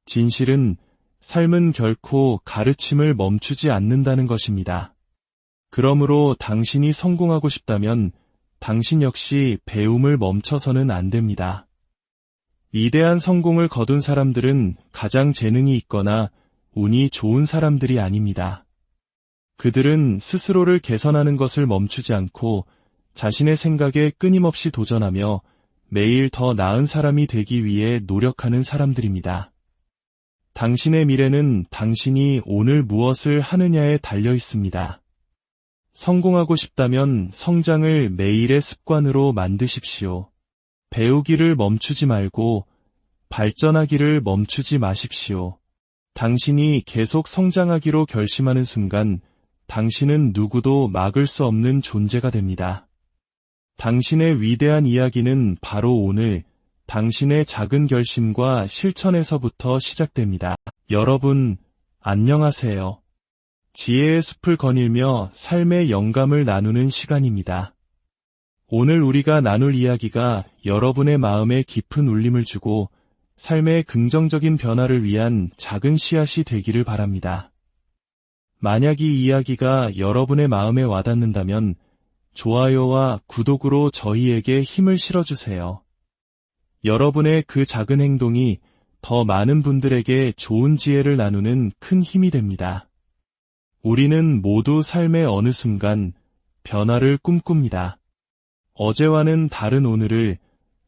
진실은 삶은 결코 가르침을 멈추지 않는다는 것입니다. 그러므로 당신이 성공하고 싶다면 당신 역시 배움을 멈춰서는 안 됩니다. 위대한 성공을 거둔 사람들은 가장 재능이 있거나 운이 좋은 사람들이 아닙니다. 그들은 스스로를 개선하는 것을 멈추지 않고 자신의 생각에 끊임없이 도전하며 매일 더 나은 사람이 되기 위해 노력하는 사람들입니다. 당신의 미래는 당신이 오늘 무엇을 하느냐에 달려 있습니다. 성공하고 싶다면 성장을 매일의 습관으로 만드십시오. 배우기를 멈추지 말고 발전하기를 멈추지 마십시오. 당신이 계속 성장하기로 결심하는 순간 당신은 누구도 막을 수 없는 존재가 됩니다. 당신의 위대한 이야기는 바로 오늘 당신의 작은 결심과 실천에서부터 시작됩니다. 여러분, 안녕하세요. 지혜의 숲을 거닐며 삶의 영감을 나누는 시간입니다. 오늘 우리가 나눌 이야기가 여러분의 마음에 깊은 울림을 주고 삶의 긍정적인 변화를 위한 작은 씨앗이 되기를 바랍니다. 만약 이 이야기가 여러분의 마음에 와닿는다면 좋아요와 구독으로 저희에게 힘을 실어주세요. 여러분의 그 작은 행동이 더 많은 분들에게 좋은 지혜를 나누는 큰 힘이 됩니다. 우리는 모두 삶의 어느 순간 변화를 꿈꿉니다. 어제와는 다른 오늘을,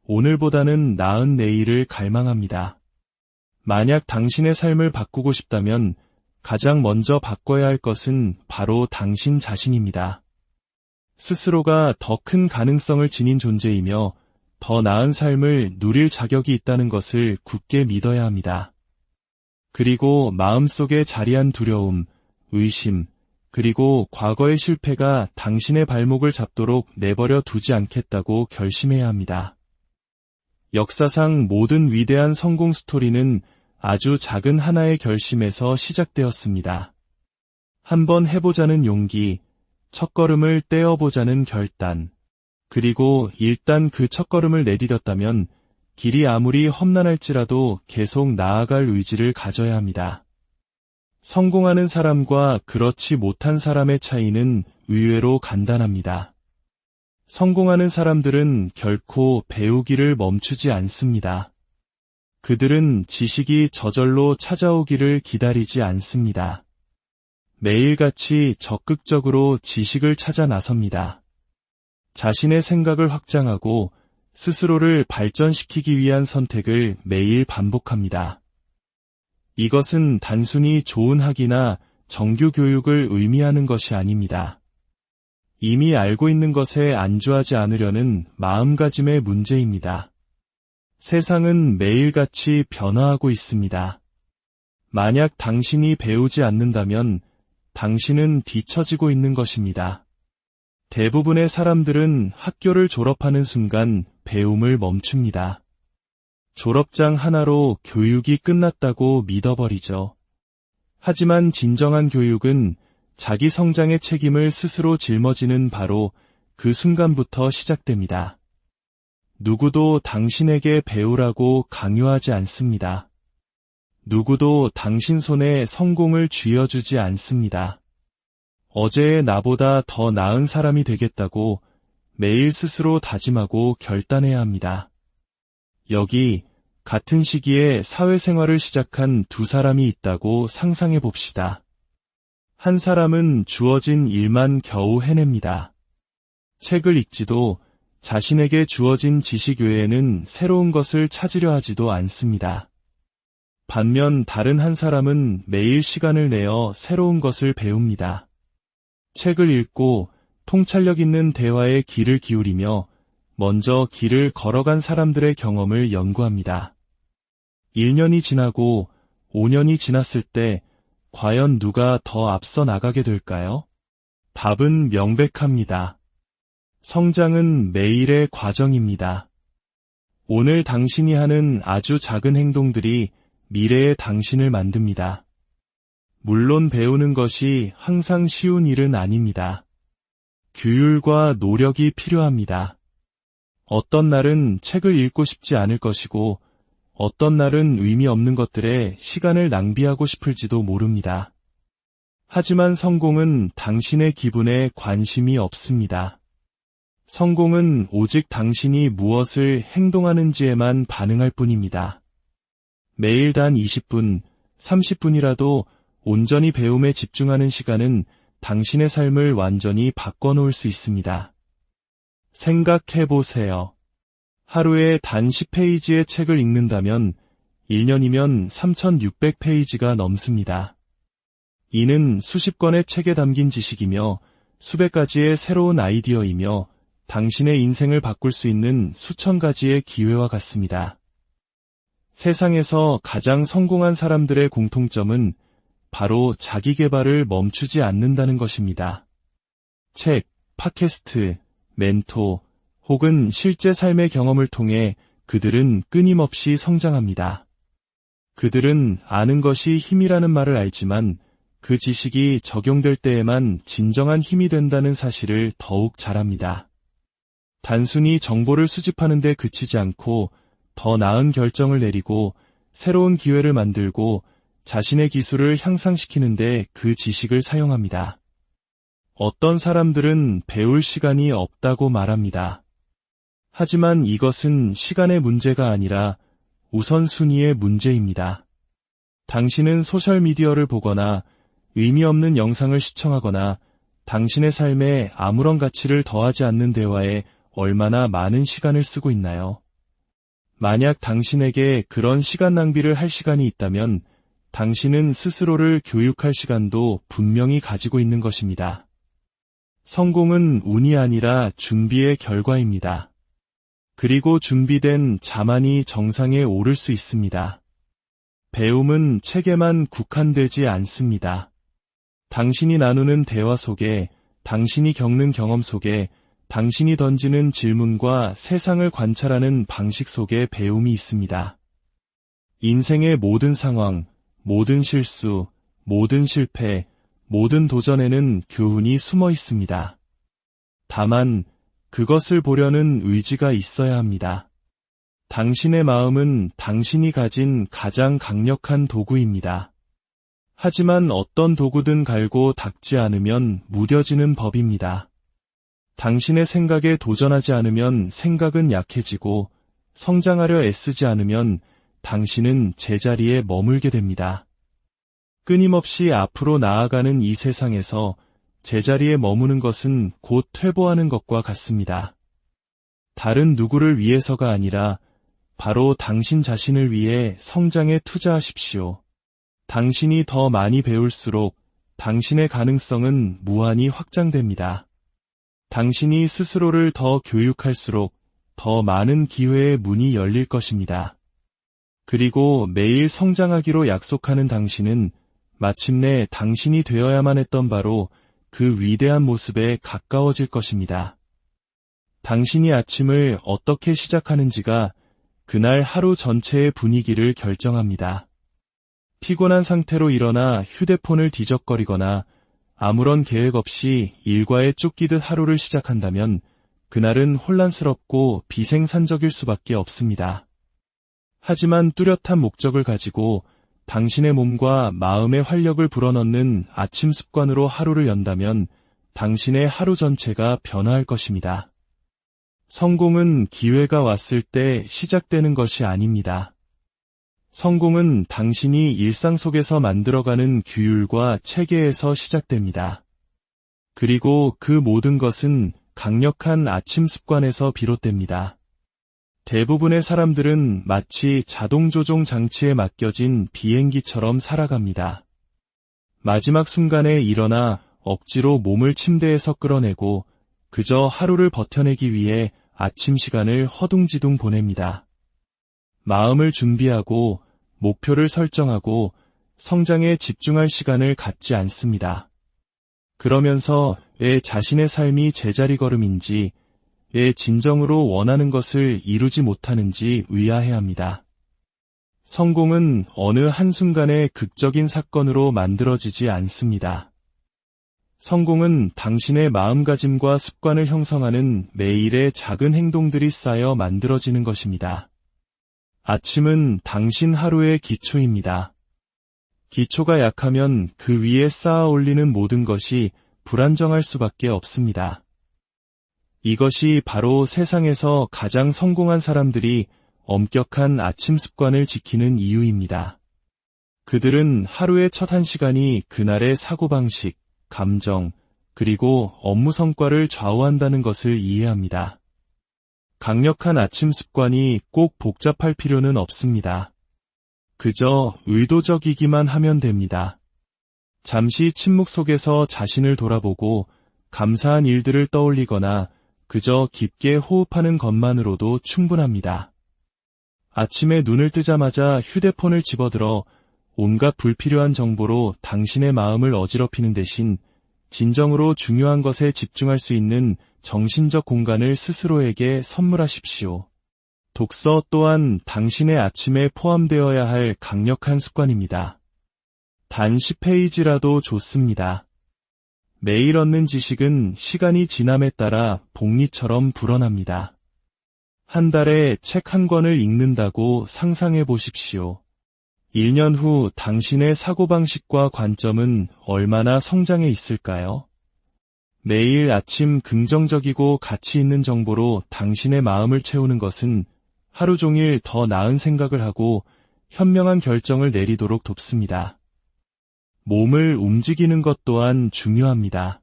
오늘보다는 나은 내일을 갈망합니다. 만약 당신의 삶을 바꾸고 싶다면 가장 먼저 바꿔야 할 것은 바로 당신 자신입니다. 스스로가 더 큰 가능성을 지닌 존재이며 더 나은 삶을 누릴 자격이 있다는 것을 굳게 믿어야 합니다. 그리고 마음속에 자리한 두려움, 의심, 그리고 과거의 실패가 당신의 발목을 잡도록 내버려 두지 않겠다고 결심해야 합니다. 역사상 모든 위대한 성공 스토리는 아주 작은 하나의 결심에서 시작되었습니다. 한번 해보자는 용기, 첫걸음을 떼어보자는 결단, 그리고 일단 그 첫걸음을 내디뎠다면 길이 아무리 험난할지라도 계속 나아갈 의지를 가져야 합니다. 성공하는 사람과 그렇지 못한 사람의 차이는 의외로 간단합니다. 성공하는 사람들은 결코 배우기를 멈추지 않습니다. 그들은 지식이 저절로 찾아오기를 기다리지 않습니다. 매일같이 적극적으로 지식을 찾아 나섭니다. 자신의 생각을 확장하고 스스로를 발전시키기 위한 선택을 매일 반복합니다. 이것은 단순히 좋은 학위나 정규 교육을 의미하는 것이 아닙니다. 이미 알고 있는 것에 안주하지 않으려는 마음가짐의 문제입니다. 세상은 매일같이 변화하고 있습니다. 만약 당신이 배우지 않는다면 당신은 뒤처지고 있는 것입니다. 대부분의 사람들은 학교를 졸업하는 순간 배움을 멈춥니다. 졸업장 하나로 교육이 끝났다고 믿어버리죠. 하지만 진정한 교육은 자기 성장의 책임을 스스로 짊어지는 바로 그 순간부터 시작됩니다. 누구도 당신에게 배우라고 강요하지 않습니다. 누구도 당신 손에 성공을 쥐어주지 않습니다. 어제의 나보다 더 나은 사람이 되겠다고 매일 스스로 다짐하고 결단해야 합니다. 여기 같은 시기에 사회생활을 시작한 두 사람이 있다고 상상해 봅시다. 한 사람은 주어진 일만 겨우 해냅니다. 책을 읽지도 자신에게 주어진 지식 외에는 새로운 것을 찾으려 하지도 않습니다. 반면 다른 한 사람은 매일 시간을 내어 새로운 것을 배웁니다. 책을 읽고 통찰력 있는 대화에 귀를 기울이며 먼저 길을 걸어간 사람들의 경험을 연구합니다. 1년이 지나고 5년이 지났을 때 과연 누가 더 앞서 나가게 될까요? 답은 명백합니다. 성장은 매일의 과정입니다. 오늘 당신이 하는 아주 작은 행동들이 미래의 당신을 만듭니다. 물론 배우는 것이 항상 쉬운 일은 아닙니다. 규율과 노력이 필요합니다. 어떤 날은 책을 읽고 싶지 않을 것이고 어떤 날은 의미 없는 것들에 시간을 낭비하고 싶을지도 모릅니다. 하지만 성공은 당신의 기분에 관심이 없습니다. 성공은 오직 당신이 무엇을 행동하는지에만 반응할 뿐입니다. 매일 단 20분, 30분이라도 온전히 배움에 집중하는 시간은 당신의 삶을 완전히 바꿔놓을 수 있습니다. 생각해보세요. 하루에 단 10페이지의 책을 읽는다면 1년이면 3600페이지가 넘습니다. 이는 수십 권의 책에 담긴 지식이며 수백 가지의 새로운 아이디어이며 당신의 인생을 바꿀 수 있는 수천 가지의 기회와 같습니다. 세상에서 가장 성공한 사람들의 공통점은 바로 자기 개발을 멈추지 않는다는 것입니다. 책, 팟캐스트, 멘토, 혹은 실제 삶의 경험을 통해 그들은 끊임없이 성장합니다. 그들은 아는 것이 힘이라는 말을 알지만 그 지식이 적용될 때에만 진정한 힘이 된다는 사실을 더욱 잘 압니다. 단순히 정보를 수집하는 데 그치지 않고 더 나은 결정을 내리고 새로운 기회를 만들고 자신의 기술을 향상시키는데 그 지식을 사용합니다. 어떤 사람들은 배울 시간이 없다고 말합니다. 하지만 이것은 시간의 문제가 아니라 우선순위의 문제입니다. 당신은 소셜미디어를 보거나 의미 없는 영상을 시청하거나 당신의 삶에 아무런 가치를 더하지 않는 대화에 얼마나 많은 시간을 쓰고 있나요? 만약 당신에게 그런 시간 낭비를 할 시간이 있다면 당신은 스스로를 교육할 시간도 분명히 가지고 있는 것입니다. 성공은 운이 아니라 준비의 결과입니다. 그리고 준비된 자만이 정상에 오를 수 있습니다. 배움은 책에만 국한되지 않습니다. 당신이 나누는 대화 속에, 당신이 겪는 경험 속에, 당신이 던지는 질문과 세상을 관찰하는 방식 속에 배움이 있습니다. 인생의 모든 상황, 모든 실수, 모든 실패, 모든 도전에는 교훈이 숨어 있습니다. 다만 그것을 보려는 의지가 있어야 합니다. 당신의 마음은 당신이 가진 가장 강력한 도구입니다. 하지만 어떤 도구든 갈고 닦지 않으면 무뎌지는 법입니다. 당신의 생각에 도전하지 않으면 생각은 약해지고 성장하려 애쓰지 않으면 당신은 제자리에 머물게 됩니다. 끊임없이 앞으로 나아가는 이 세상에서 제자리에 머무는 것은 곧 퇴보하는 것과 같습니다. 다른 누구를 위해서가 아니라 바로 당신 자신을 위해 성장에 투자하십시오. 당신이 더 많이 배울수록 당신의 가능성은 무한히 확장됩니다. 당신이 스스로를 더 교육할수록 더 많은 기회의 문이 열릴 것입니다. 그리고 매일 성장하기로 약속하는 당신은 마침내 당신이 되어야만 했던 바로 그 위대한 모습에 가까워질 것입니다. 당신이 아침을 어떻게 시작하는지가 그날 하루 전체의 분위기를 결정합니다. 피곤한 상태로 일어나 휴대폰을 뒤적거리거나 아무런 계획 없이 일과에 쫓기듯 하루를 시작한다면 그날은 혼란스럽고 비생산적일 수밖에 없습니다. 하지만 뚜렷한 목적을 가지고 당신의 몸과 마음의 활력을 불어넣는 아침 습관으로 하루를 연다면 당신의 하루 전체가 변화할 것입니다. 성공은 기회가 왔을 때 시작되는 것이 아닙니다. 성공은 당신이 일상 속에서 만들어가는 규율과 체계에서 시작됩니다. 그리고 그 모든 것은 강력한 아침 습관에서 비롯됩니다. 대부분의 사람들은 마치 자동 조종 장치에 맡겨진 비행기처럼 살아갑니다. 마지막 순간에 일어나 억지로 몸을 침대에서 끌어내고 그저 하루를 버텨내기 위해 아침 시간을 허둥지둥 보냅니다. 마음을 준비하고 목표를 설정하고 성장에 집중할 시간을 갖지 않습니다. 그러면서 왜 자신의 삶이 제자리 걸음인지, 왜 진정으로 원하는 것을 이루지 못하는지 의아해합니다. 성공은 어느 한순간의 극적인 사건으로 만들어지지 않습니다. 성공은 당신의 마음가짐과 습관을 형성하는 매일의 작은 행동들이 쌓여 만들어지는 것입니다. 아침은 당신 하루의 기초입니다. 기초가 약하면 그 위에 쌓아 올리는 모든 것이 불안정할 수밖에 없습니다. 이것이 바로 세상에서 가장 성공한 사람들이 엄격한 아침 습관을 지키는 이유입니다. 그들은 하루의 첫 1시간이 그날의 사고방식, 감정, 그리고 업무 성과를 좌우한다는 것을 이해합니다. 강력한 아침 습관이 꼭 복잡할 필요는 없습니다. 그저 의도적이기만 하면 됩니다. 잠시 침묵 속에서 자신을 돌아보고 감사한 일들을 떠올리거나 그저 깊게 호흡하는 것만으로도 충분합니다. 아침에 눈을 뜨자마자 휴대폰을 집어들어 온갖 불필요한 정보로 당신의 마음을 어지럽히는 대신 진정으로 중요한 것에 집중할 수 있는 정신적 공간을 스스로에게 선물하십시오. 독서 또한 당신의 아침에 포함되어야 할 강력한 습관입니다. 단 10페이지라도 좋습니다. 매일 얻는 지식은 시간이 지남에 따라 복리처럼 불어납니다. 한 달에 책 한 권을 읽는다고 상상해 보십시오. 1년 후 당신의 사고방식과 관점은 얼마나 성장해 있을까요? 매일 아침 긍정적이고 가치 있는 정보로 당신의 마음을 채우는 것은 하루 종일 더 나은 생각을 하고 현명한 결정을 내리도록 돕습니다. 몸을 움직이는 것 또한 중요합니다.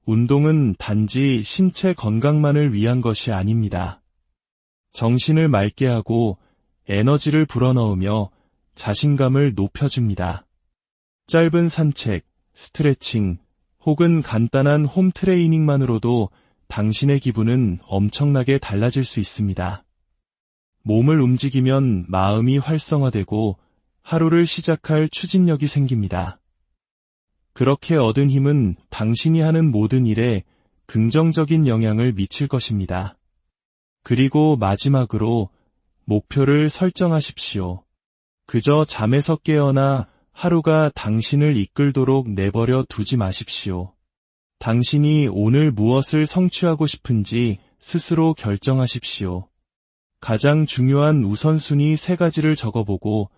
운동은 단지 신체 건강만을 위한 것이 아닙니다. 정신을 맑게 하고 에너지를 불어넣으며 자신감을 높여줍니다. 짧은 산책, 스트레칭, 혹은 간단한 홈 트레이닝만으로도 당신의 기분은 엄청나게 달라질 수 있습니다. 몸을 움직이면 마음이 활성화되고 하루를 시작할 추진력이 생깁니다. 그렇게 얻은 힘은 당신이 하는 모든 일에 긍정적인 영향을 미칠 것입니다. 그리고 마지막으로 목표를 설정하십시오. 그저 잠에서 깨어나 하루가 당신을 이끌도록 내버려 두지 마십시오. 당신이 오늘 무엇을 성취하고 싶은지 스스로 결정하십시오. 가장 중요한 우선순위 3가지를 적어보고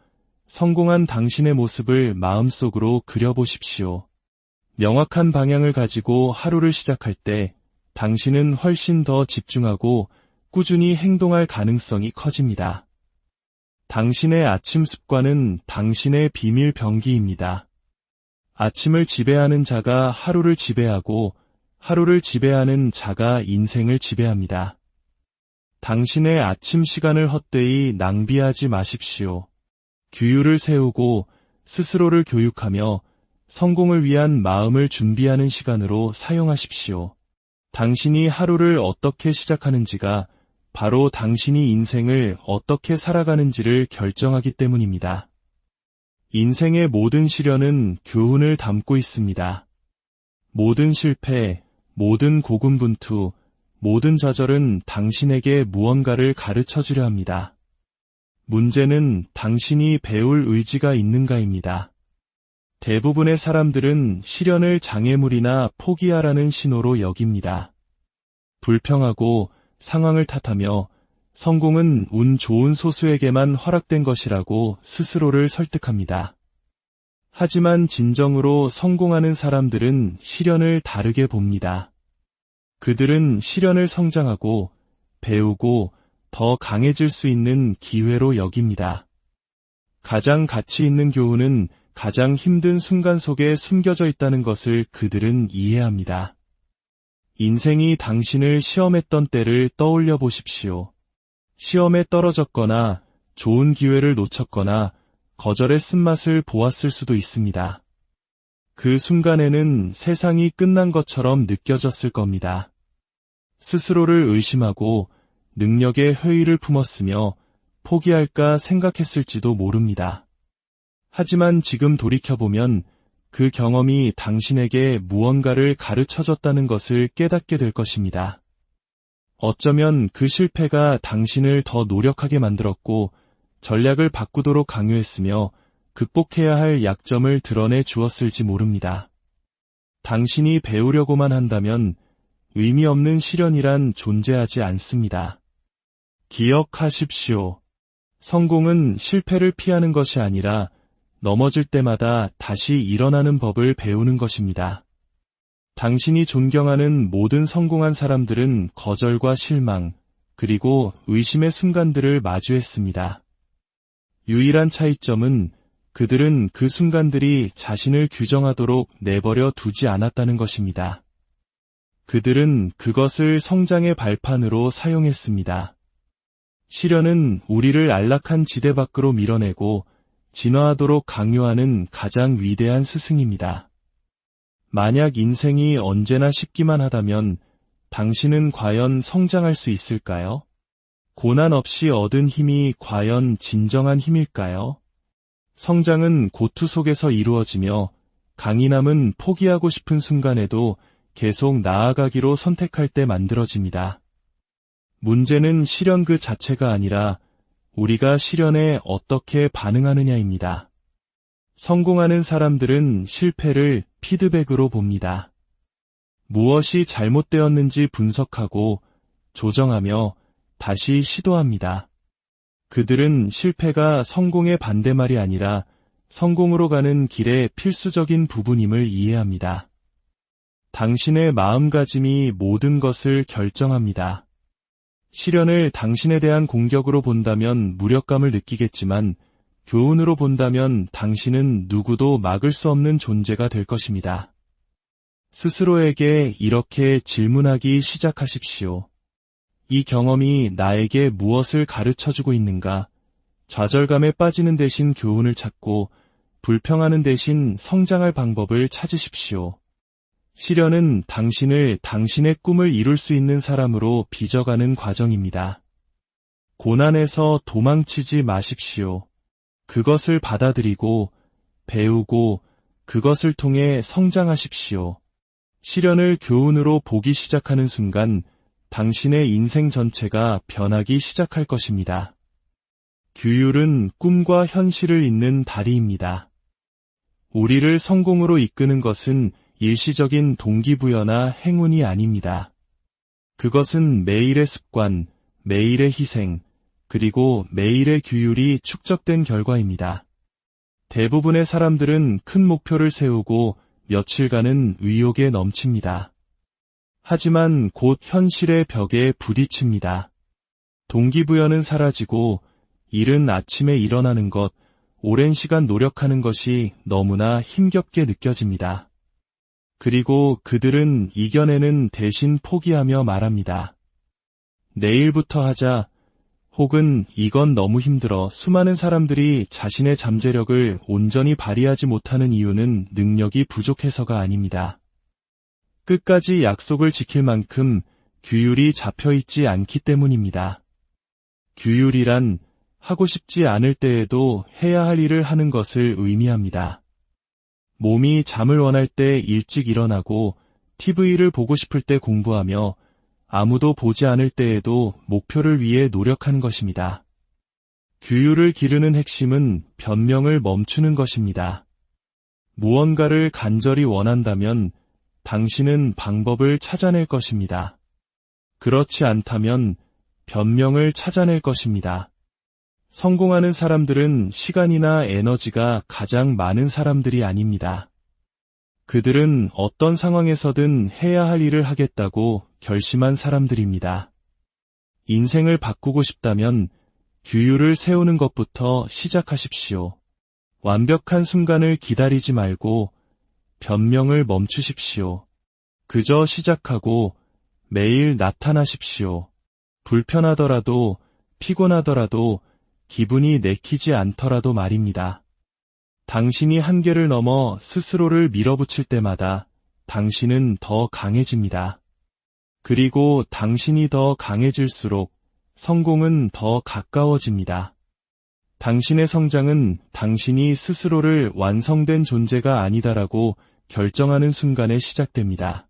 성공한 당신의 모습을 마음속으로 그려보십시오. 명확한 방향을 가지고 하루를 시작할 때 당신은 훨씬 더 집중하고 꾸준히 행동할 가능성이 커집니다. 당신의 아침 습관은 당신의 비밀 병기입니다. 아침을 지배하는 자가 하루를 지배하고 하루를 지배하는 자가 인생을 지배합니다. 당신의 아침 시간을 헛되이 낭비하지 마십시오. 규율을 세우고 스스로를 교육하며 성공을 위한 마음을 준비하는 시간으로 사용하십시오. 당신이 하루를 어떻게 시작하는지가 바로 당신이 인생을 어떻게 살아가는지를 결정하기 때문입니다. 인생의 모든 시련은 교훈을 담고 있습니다. 모든 실패, 모든 고군분투, 모든 좌절은 당신에게 무언가를 가르쳐 주려 합니다. 문제는 당신이 배울 의지가 있는가입니다. 대부분의 사람들은 시련을 장애물이나 포기하라는 신호로 여깁니다. 불평하고 상황을 탓하며 성공은 운 좋은 소수에게만 허락된 것이라고 스스로를 설득합니다. 하지만 진정으로 성공하는 사람들은 시련을 다르게 봅니다. 그들은 시련을 성장하고 배우고 더 강해질 수 있는 기회로 여깁니다. 가장 가치 있는 교훈은 가장 힘든 순간 속에 숨겨져 있다는 것을 그들은 이해합니다. 인생이 당신을 시험했던 때를 떠올려 보십시오. 시험에 떨어졌거나 좋은 기회를 놓쳤거나 거절의 쓴맛을 보았을 수도 있습니다. 그 순간에는 세상이 끝난 것처럼 느껴졌을 겁니다. 스스로를 의심하고 능력에 회의를 품었으며 포기할까 생각했을지도 모릅니다. 하지만 지금 돌이켜보면 그 경험이 당신에게 무언가를 가르쳐줬다는 것을 깨닫게 될 것입니다. 어쩌면 그 실패가 당신을 더 노력하게 만들었고 전략을 바꾸도록 강요했으며 극복해야 할 약점을 드러내 주었을지 모릅니다. 당신이 배우려고만 한다면 의미 없는 시련이란 존재하지 않습니다. 기억하십시오. 성공은 실패를 피하는 것이 아니라 넘어질 때마다 다시 일어나는 법을 배우는 것입니다. 당신이 존경하는 모든 성공한 사람들은 거절과 실망, 그리고 의심의 순간들을 마주했습니다. 유일한 차이점은 그들은 그 순간들이 자신을 규정하도록 내버려 두지 않았다는 것입니다. 그들은 그것을 성장의 발판으로 사용했습니다. 시련은 우리를 안락한 지대 밖으로 밀어내고 진화하도록 강요하는 가장 위대한 스승입니다. 만약 인생이 언제나 쉽기만 하다면 당신은 과연 성장할 수 있을까요? 고난 없이 얻은 힘이 과연 진정한 힘일까요? 성장은 고투 속에서 이루어지며 강인함은 포기하고 싶은 순간에도 계속 나아가기로 선택할 때 만들어집니다. 문제는 시련 그 자체가 아니라 우리가 시련에 어떻게 반응하느냐입니다. 성공하는 사람들은 실패를 피드백으로 봅니다. 무엇이 잘못되었는지 분석하고 조정하며 다시 시도합니다. 그들은 실패가 성공의 반대말이 아니라 성공으로 가는 길의 필수적인 부분임을 이해합니다. 당신의 마음가짐이 모든 것을 결정합니다. 시련을 당신에 대한 공격으로 본다면 무력감을 느끼겠지만 교훈으로 본다면 당신은 누구도 막을 수 없는 존재가 될 것입니다. 스스로에게 이렇게 질문하기 시작하십시오. 이 경험이 나에게 무엇을 가르쳐주고 있는가? 좌절감에 빠지는 대신 교훈을 찾고 불평하는 대신 성장할 방법을 찾으십시오. 시련은 당신을 당신의 꿈을 이룰 수 있는 사람으로 빚어가는 과정입니다. 고난에서 도망치지 마십시오. 그것을 받아들이고 배우고 그것을 통해 성장하십시오. 시련을 교훈으로 보기 시작하는 순간 당신의 인생 전체가 변하기 시작할 것입니다. 규율은 꿈과 현실을 잇는 다리입니다. 우리를 성공으로 이끄는 것은 일시적인 동기부여나 행운이 아닙니다. 그것은 매일의 습관, 매일의 희생, 그리고 매일의 규율이 축적된 결과입니다. 대부분의 사람들은 큰 목표를 세우고 며칠간은 의욕에 넘칩니다. 하지만 곧 현실의 벽에 부딪힙니다. 동기부여는 사라지고 이른 아침에 일어나는 것, 오랜 시간 노력하는 것이 너무나 힘겹게 느껴집니다. 그리고 그들은 이겨내는 대신 포기하며 말합니다. 내일부터 하자. 혹은 이건 너무 힘들어. 수많은 사람들이 자신의 잠재력을 온전히 발휘하지 못하는 이유는 능력이 부족해서가 아닙니다. 끝까지 약속을 지킬 만큼 규율이 잡혀있지 않기 때문입니다. 규율이란 하고 싶지 않을 때에도 해야 할 일을 하는 것을 의미합니다. 몸이 잠을 원할 때 일찍 일어나고 TV를 보고 싶을 때 공부하며 아무도 보지 않을 때에도 목표를 위해 노력하는 것입니다. 규율을 기르는 핵심은 변명을 멈추는 것입니다. 무언가를 간절히 원한다면 당신은 방법을 찾아낼 것입니다. 그렇지 않다면 변명을 찾아낼 것입니다. 성공하는 사람들은 시간이나 에너지가 가장 많은 사람들이 아닙니다. 그들은 어떤 상황에서든 해야 할 일을 하겠다고 결심한 사람들입니다. 인생을 바꾸고 싶다면 규율을 세우는 것부터 시작하십시오. 완벽한 순간을 기다리지 말고 변명을 멈추십시오. 그저 시작하고 매일 나타나십시오. 불편하더라도 피곤하더라도 기분이 내키지 않더라도 말입니다. 당신이 한계를 넘어 스스로를 밀어붙일 때마다 당신은 더 강해집니다. 그리고 당신이 더 강해질수록 성공은 더 가까워집니다. 당신의 성장은 당신이 스스로를 완성된 존재가 아니다라고 결정하는 순간에 시작됩니다.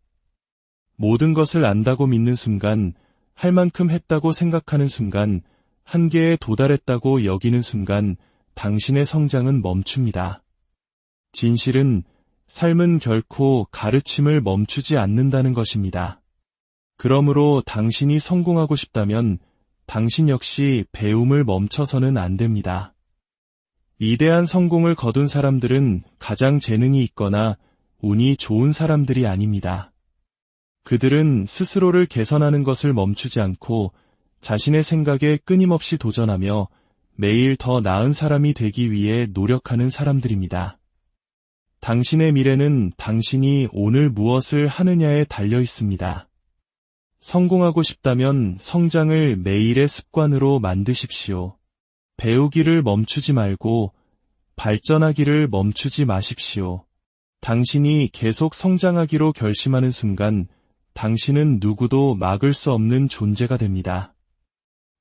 모든 것을 안다고 믿는 순간, 할 만큼 했다고 생각하는 순간, 한계에 도달했다고 여기는 순간 당신의 성장은 멈춥니다. 진실은 삶은 결코 가르침을 멈추지 않는다는 것입니다. 그러므로 당신이 성공하고 싶다면 당신 역시 배움을 멈춰서는 안 됩니다. 위대한 성공을 거둔 사람들은 가장 재능이 있거나 운이 좋은 사람들이 아닙니다. 그들은 스스로를 개선하는 것을 멈추지 않고 자신의 생각에 끊임없이 도전하며 매일 더 나은 사람이 되기 위해 노력하는 사람들입니다. 당신의 미래는 당신이 오늘 무엇을 하느냐에 달려 있습니다. 성공하고 싶다면 성장을 매일의 습관으로 만드십시오. 배우기를 멈추지 말고 발전하기를 멈추지 마십시오. 당신이 계속 성장하기로 결심하는 순간 당신은 누구도 막을 수 없는 존재가 됩니다.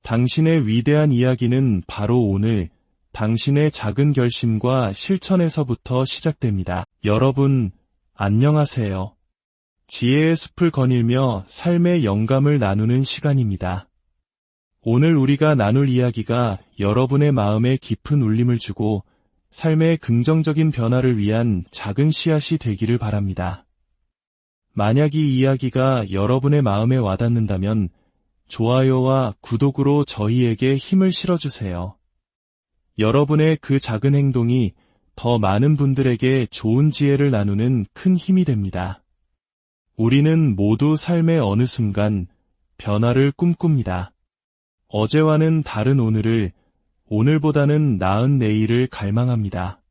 당신의 위대한 이야기는 바로 오늘 당신의 작은 결심과 실천에서부터 시작됩니다. 여러분, 안녕하세요. 지혜의 숲을 거닐며 삶의 영감을 나누는 시간입니다. 오늘 우리가 나눌 이야기가 여러분의 마음에 깊은 울림을 주고 삶의 긍정적인 변화를 위한 작은 씨앗이 되기를 바랍니다. 만약 이 이야기가 여러분의 마음에 와닿는다면 좋아요와 구독으로 저희에게 힘을 실어주세요. 여러분의 그 작은 행동이 더 많은 분들에게 좋은 지혜를 나누는 큰 힘이 됩니다. 우리는 모두 삶의 어느 순간 변화를 꿈꿉니다. 어제와는 다른 오늘을, 오늘보다는 나은 내일을 갈망합니다.